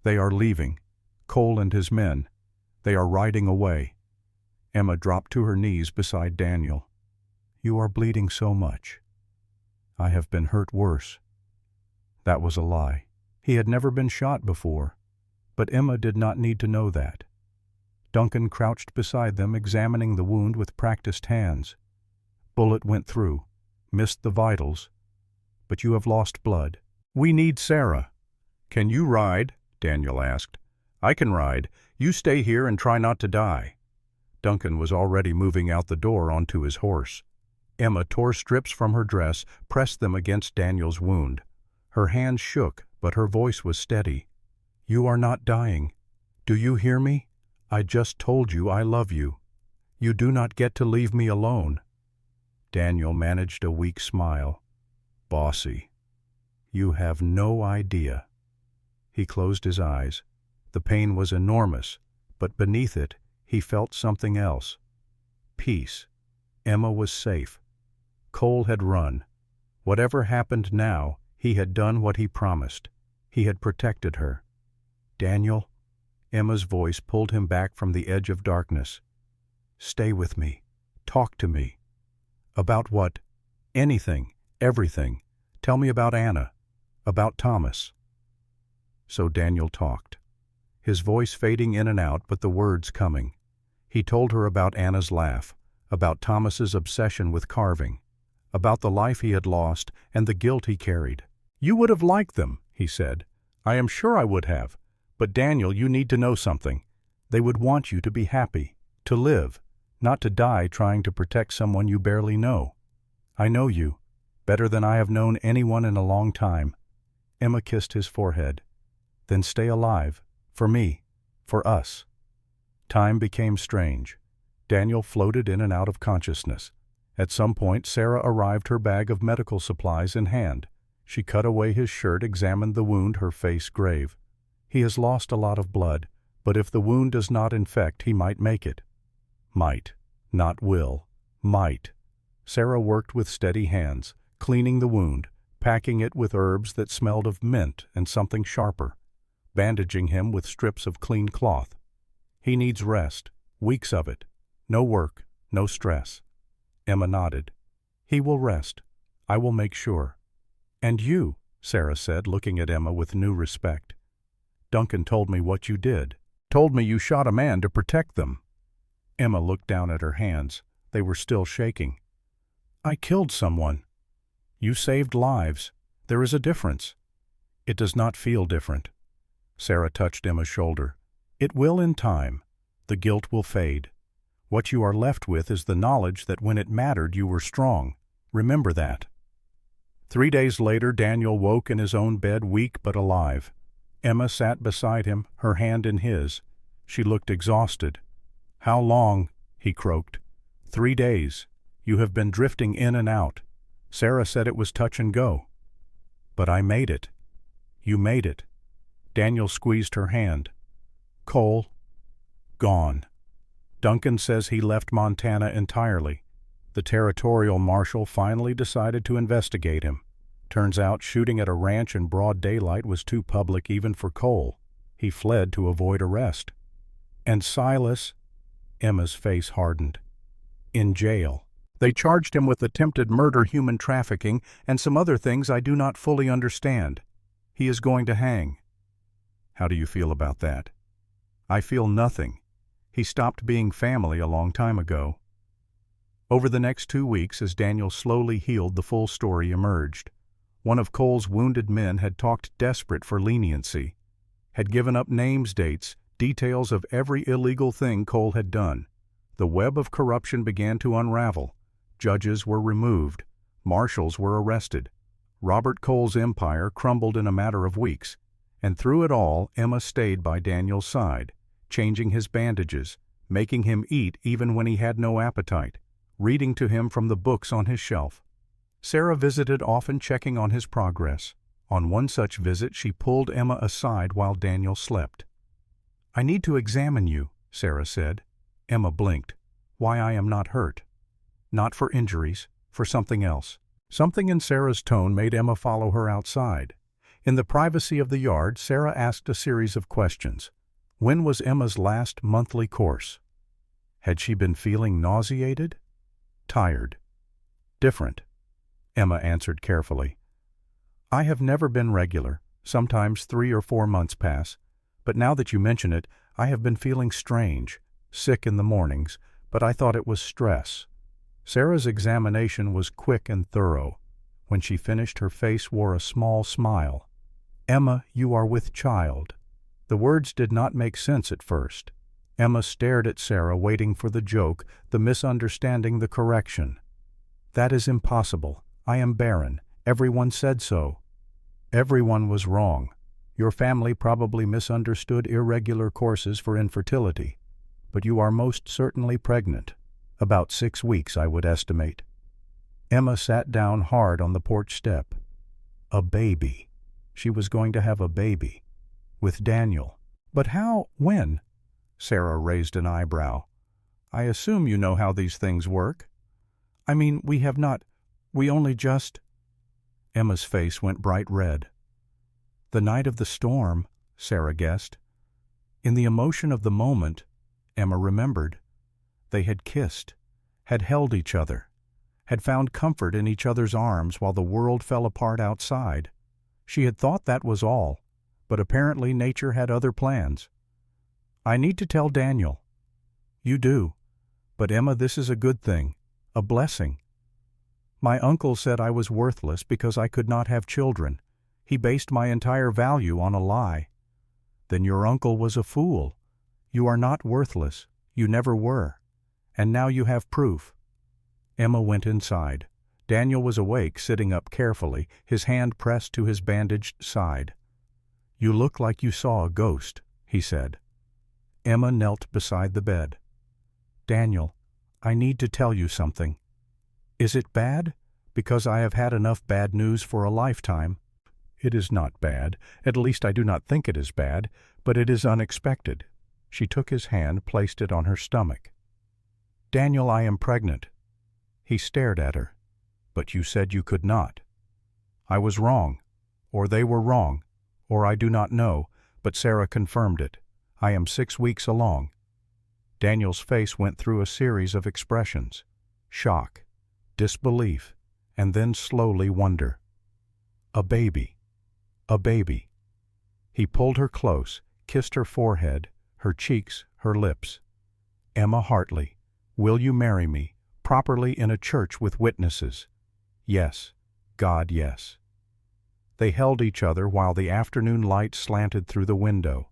They are leaving. Cole and his men. They are riding away. Emma dropped to her knees beside Daniel. "You are bleeding so much." "I have been hurt worse." That was a lie. He had never been shot before. But Emma did not need to know that. Duncan crouched beside them, examining the wound with practiced hands. Bullet went through, missed the vitals. "But you have lost blood." "We need Sarah." "Can you ride?" Daniel asked. "I can ride. You stay here and try not to die." Duncan was already moving out the door onto his horse. Emma tore strips from her dress, pressed them against Daniel's wound. Her hands shook, but her voice was steady. "You are not dying. Do you hear me? I just told you I love you. You do not get to leave me alone." Daniel managed a weak smile. "Bossy. You have no idea." He closed his eyes. The pain was enormous, but beneath it, he felt something else. Peace. Emma was safe. Cole had run. Whatever happened now, he had done what he promised. He had protected her. Daniel? Emma's voice pulled him back from the edge of darkness. Stay with me. Talk to me. About what? Anything. Everything. Tell me about Anna. About Thomas. So Daniel talked. His voice fading in and out, but the words coming. He told her about Anna's laugh, about Thomas's obsession with carving, about the life he had lost and the guilt he carried. You would have liked them, he said. I am sure I would have. But Daniel, you need to know something. They would want you to be happy, to live, not to die trying to protect someone you barely know. I know you, better than I have known anyone in a long time. Emma kissed his forehead. Then stay alive, for me, for us. Time became strange. Daniel floated in and out of consciousness. At some point, Sarah arrived, her bag of medical supplies in hand. She cut away his shirt, examined the wound, her face grave. He has lost a lot of blood, but if the wound does not infect, he might make it. Might, not will. Might. Sarah worked with steady hands, cleaning the wound, packing it with herbs that smelled of mint and something sharper, bandaging him with strips of clean cloth. He needs rest, weeks of it. No work, no stress. Emma nodded. He will rest. I will make sure. And you, Sarah said, looking at Emma with new respect. Duncan told me what you did. Told me you shot a man to protect them. Emma looked down at her hands. They were still shaking. I killed someone. You saved lives. There is a difference. It does not feel different. Sarah touched Emma's shoulder. It will in time. The guilt will fade. What you are left with is the knowledge that when it mattered you were strong. Remember that. 3 days later, Daniel woke in his own bed, weak but alive. Emma sat beside him, her hand in his. She looked exhausted. How long? He croaked. 3 days. You have been drifting in and out. Sarah said it was touch and go. But I made it. You made it. Daniel squeezed her hand. Cole? Gone. Duncan says he left Montana entirely. The territorial marshal finally decided to investigate him. Turns out shooting at a ranch in broad daylight was too public even for Cole. He fled to avoid arrest. And Silas? Emma's face hardened. In jail. They charged him with attempted murder, human trafficking, and some other things I do not fully understand. He is going to hang. How do you feel about that? I feel nothing. He stopped being family a long time ago. Over the next 2 weeks, as Daniel slowly healed, the full story emerged. One of Cole's wounded men had talked desperate for leniency, had given up names, dates, details of every illegal thing Cole had done. The web of corruption began to unravel. Judges were removed. Marshals were arrested. Robert Cole's empire crumbled in a matter of weeks. And through it all, Emma stayed by Daniel's side, changing his bandages, making him eat even when he had no appetite, reading to him from the books on his shelf. Sarah visited, often checking on his progress. On one such visit, she pulled Emma aside while Daniel slept. I need to examine you, Sarah said. Emma blinked. Why, I am not hurt. Not for injuries, for something else. Something in Sarah's tone made Emma follow her outside. In the privacy of the yard, Sarah asked a series of questions. When was Emma's last monthly course? Had she been feeling nauseated? Tired? Different? Emma answered carefully. I have never been regular. Sometimes 3 or 4 months pass. But now that you mention it, I have been feeling strange, sick in the mornings, but I thought it was stress. Sarah's examination was quick and thorough. When she finished, her face wore a small smile. Emma, you are with child. The words did not make sense at first. Emma stared at Sarah, waiting for the joke, the misunderstanding, the correction. That is impossible. I am barren. Everyone said so. Everyone was wrong. Your family probably misunderstood irregular courses for infertility. But you are most certainly pregnant. About 6 weeks, I would estimate. Emma sat down hard on the porch step. A baby. She was going to have a baby. With Daniel. But how? When? Sarah raised an eyebrow. "I assume you know how these things work." "I mean, we only just—" Emma's face went bright red. "The night of the storm," Sarah guessed. In the emotion of the moment, Emma remembered. They had kissed, had held each other, had found comfort in each other's arms while the world fell apart outside. She had thought that was all, but apparently nature had other plans. "I need to tell Daniel." "You do. But Emma, this is a good thing, a blessing. My uncle said I was worthless because I could not have children. He based my entire value on a lie." "Then your uncle was a fool. You are not worthless. You never were. And now you have proof." Emma went inside. Daniel was awake, sitting up carefully, his hand pressed to his bandaged side. "You look like you saw a ghost," he said. Emma knelt beside the bed. "Daniel, I need to tell you something. Is it bad? Because I have had enough bad news for a lifetime." "It is not bad. At least I do not think it is bad, but it is unexpected." She took his hand, placed it on her stomach. "Daniel, I am pregnant." He stared at her. "But you said you could not." "I was wrong, or they were wrong, or I do not know, but Sarah confirmed it. I am 6 weeks along." Daniel's face went through a series of expressions: shock, disbelief, and then slowly wonder. A baby. A baby. He pulled her close, kissed her forehead, her cheeks, her lips. "Emma Hartley, will you marry me, properly in a church with witnesses?" "Yes, God, yes." They held each other while the afternoon light slanted through the window.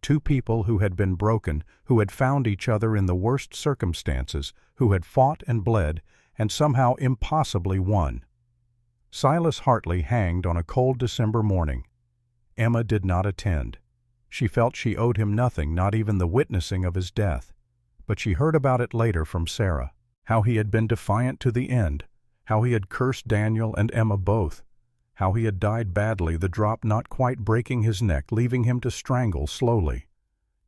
Two people who had been broken, who had found each other in the worst circumstances, who had fought and bled, and somehow impossibly won. Silas Hartley hanged on a cold December morning. Emma did not attend. She felt she owed him nothing, not even the witnessing of his death. But she heard about it later from Sarah, how he had been defiant to the end, how he had cursed Daniel and Emma both, how he had died badly, the drop not quite breaking his neck, leaving him to strangle slowly.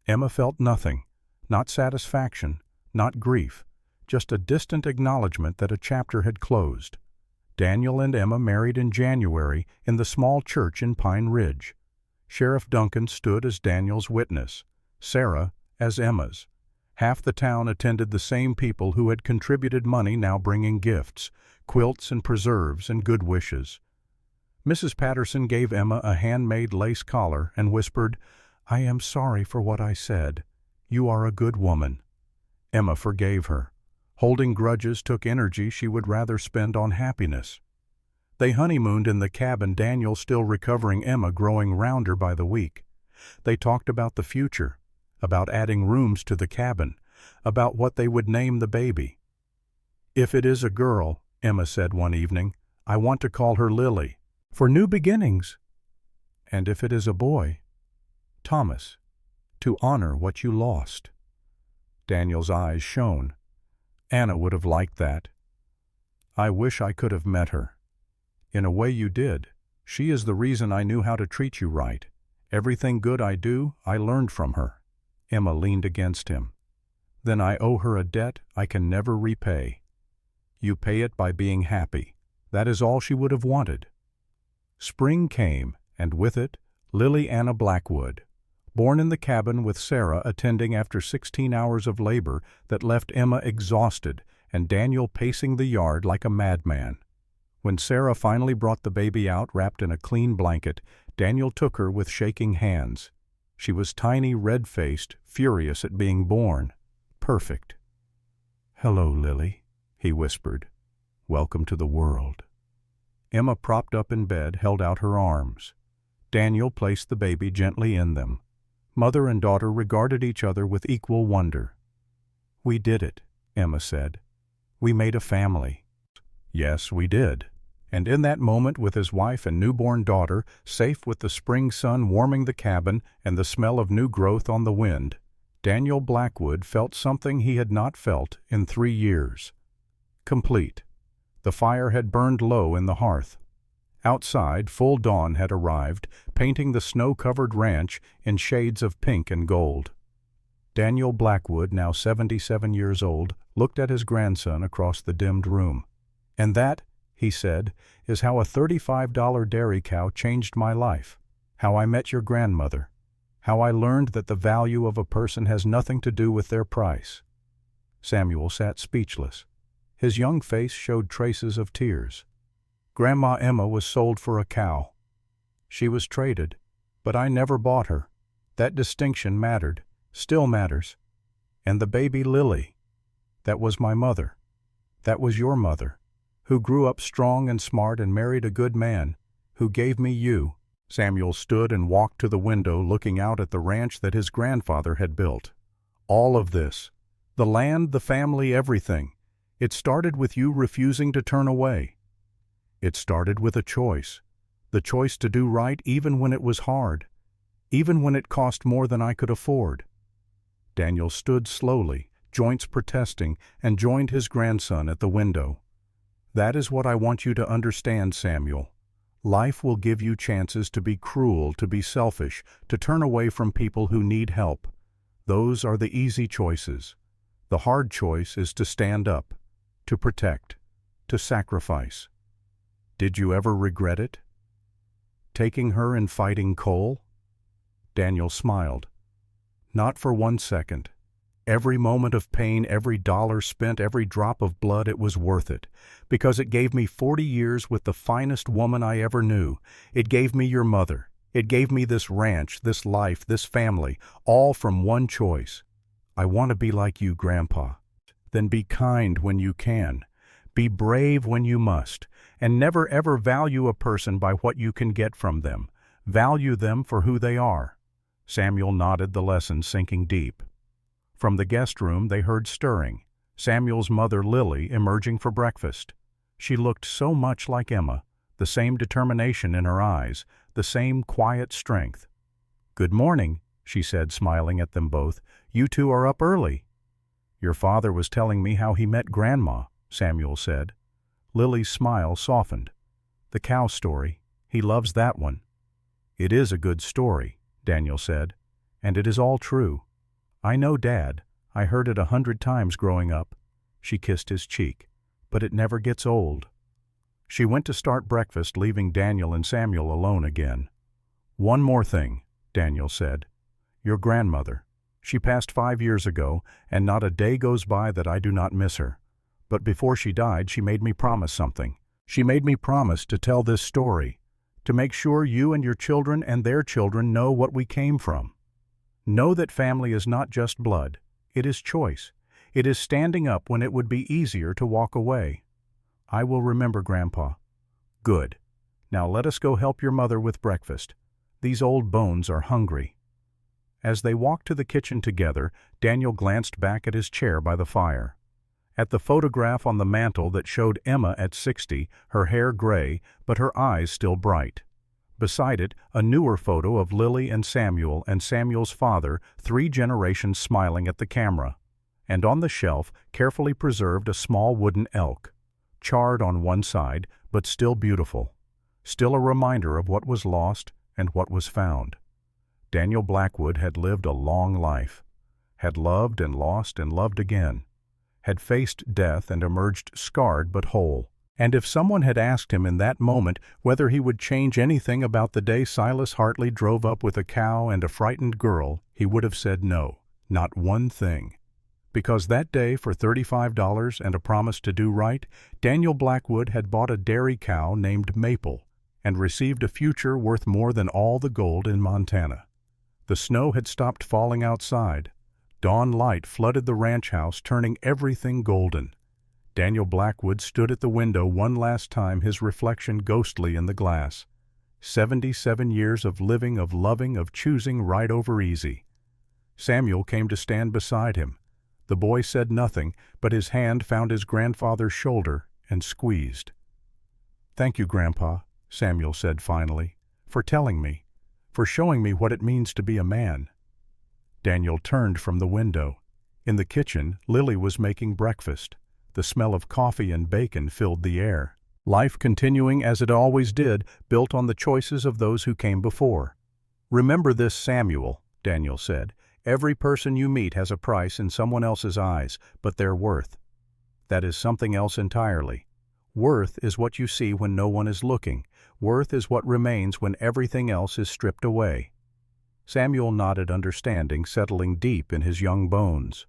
Emma felt nothing, not satisfaction, not grief, just a distant acknowledgement that a chapter had closed. Daniel and Emma married in January in the small church in Pine Ridge. Sheriff Duncan stood as Daniel's witness, Sarah as Emma's. Half the town attended, the same people who had contributed money now bringing gifts, quilts and preserves and good wishes. Mrs. Patterson gave Emma a handmade lace collar and whispered, "I am sorry for what I said. You are a good woman." Emma forgave her. Holding grudges took energy she would rather spend on happiness. They honeymooned in the cabin, Daniel still recovering, Emma growing rounder by the week. They talked about the future, about adding rooms to the cabin, about what they would name the baby. "If it is a girl," Emma said one evening, "I want to call her Lily, for new beginnings. And if it is a boy, Thomas, to honor what you lost." Daniel's eyes shone. "Anna would have liked that. I wish I could have met her." "In a way you did. She is the reason I knew how to treat you right. Everything good I do, I learned from her." Emma leaned against him. "Then I owe her a debt I can never repay." "You pay it by being happy. That is all she would have wanted." Spring came, and with it, Lily Anna Blackwood, born in the cabin with Sarah attending after 16 hours of labor that left Emma exhausted and Daniel pacing the yard like a madman. When Sarah finally brought the baby out wrapped in a clean blanket, Daniel took her with shaking hands. She was tiny, red-faced, furious at being born. Perfect. "Hello, Lily," he whispered. "Welcome to the world." Emma, propped up in bed, held out her arms. Daniel placed the baby gently in them. Mother and daughter regarded each other with equal wonder. "We did it," Emma said. "We made a family." Yes, we did. And in that moment, with his wife and newborn daughter, safe with the spring sun warming the cabin and the smell of new growth on the wind, Daniel Blackwood felt something he had not felt in 3 years. Complete. The fire had burned low in the hearth. Outside, full dawn had arrived, painting the snow-covered ranch in shades of pink and gold. Daniel Blackwood, now 77 years old, looked at his grandson across the dimmed room. "And that," he said, "is how a $35 dairy cow changed my life. How I met your grandmother. How I learned that the value of a person has nothing to do with their price." Samuel sat speechless. His young face showed traces of tears. "Grandma Emma was sold for a cow. She was traded, but I never bought her. That distinction mattered, still matters. And the baby Lily, that was my mother. That was your mother, who grew up strong and smart and married a good man, who gave me you." Samuel stood and walked to the window, looking out at the ranch that his grandfather had built. "All of this, the land, the family, everything, it started with you refusing to turn away. It started with a choice, the choice to do right even when it was hard, even when it cost more than I could afford." Daniel stood slowly, joints protesting, and joined his grandson at the window. "That is what I want you to understand, Samuel. Life will give you chances to be cruel, to be selfish, to turn away from people who need help. Those are the easy choices. The hard choice is to stand up, to protect, to sacrifice. Did you ever regret it? Taking her and fighting Cole?" Daniel smiled. "Not for 1 second. Every moment of pain, every dollar spent, every drop of blood, it was worth it, because it gave me 40 years with the finest woman I ever knew. It gave me your mother. It gave me this ranch, this life, this family, all from one choice. I want to be like you, Grandpa. Then be kind when you can. Be brave when you must, and never ever value a person by what you can get from them. Value them for who they are." Samuel nodded, the lesson sinking deep. From the guest room they heard stirring. Samuel's mother, Lily, emerging for breakfast. She looked so much like Emma, the same determination in her eyes, the same quiet strength. "Good morning," she said, smiling at them both. "You two are up early." "Your father was telling me how he met Grandma," Samuel said. Lily's smile softened. "The cow story. He loves that one." "It is a good story," Daniel said, "and it is all true. I know, Dad. I heard it 100 times growing up." She kissed his cheek. "But it never gets old." She went to start breakfast, leaving Daniel and Samuel alone again. "One more thing," Daniel said. "Your grandmother. She passed 5 years ago, and not a day goes by that I do not miss her. But before she died, she made me promise something. She made me promise to tell this story, to make sure you and your children and their children know what we came from. Know that family is not just blood. It is choice. It is standing up when it would be easier to walk away." "I will remember, Grandpa." "Good. Now let us go help your mother with breakfast. These old bones are hungry." As they walked to the kitchen together, Daniel glanced back at his chair by the fire. At the photograph on the mantel that showed Emma at 60, her hair gray, but her eyes still bright. Beside it, a newer photo of Lily and Samuel's father, 3 generations smiling at the camera. And on the shelf, carefully preserved, a small wooden elk, charred on one side, but still beautiful. Still a reminder of what was lost and what was found. Daniel Blackwood had lived a long life, had loved and lost and loved again, had faced death and emerged scarred but whole. And if someone had asked him in that moment whether he would change anything about the day Silas Hartley drove up with a cow and a frightened girl, he would have said no, not one thing. Because that day, for $35 and a promise to do right, Daniel Blackwood had bought a dairy cow named Maple and received a future worth more than all the gold in Montana. The snow had stopped falling outside. Dawn light flooded the ranch house, turning everything golden. Daniel Blackwood stood at the window one last time, his reflection ghostly in the glass. 77 years of living, of loving, of choosing right over easy. Samuel came to stand beside him. The boy said nothing, but his hand found his grandfather's shoulder and squeezed. "Thank you, Grandpa," Samuel said finally, "for telling me, for showing me what it means to be a man." Daniel turned from the window. In the kitchen, Lily was making breakfast. The smell of coffee and bacon filled the air. Life continuing as it always did, built on the choices of those who came before. "Remember this, Samuel," Daniel said. Every person you meet has a price in someone else's eyes, but their worth. That is something else entirely. Worth is what you see when no one is looking. Worth is what remains when everything else is stripped away. Samuel nodded, understanding settling deep in his young bones.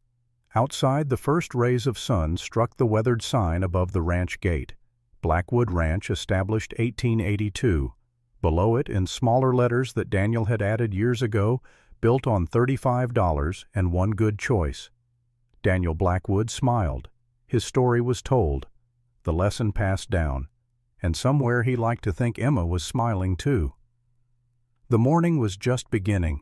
Outside, the first rays of sun struck the weathered sign above the ranch gate. Blackwood Ranch, established 1882. Below it, in smaller letters that Daniel had added years ago, built on $35 and one good choice. Daniel Blackwood smiled. His story was told. The lesson passed down. And somewhere he liked to think Emma was smiling too. The morning was just beginning.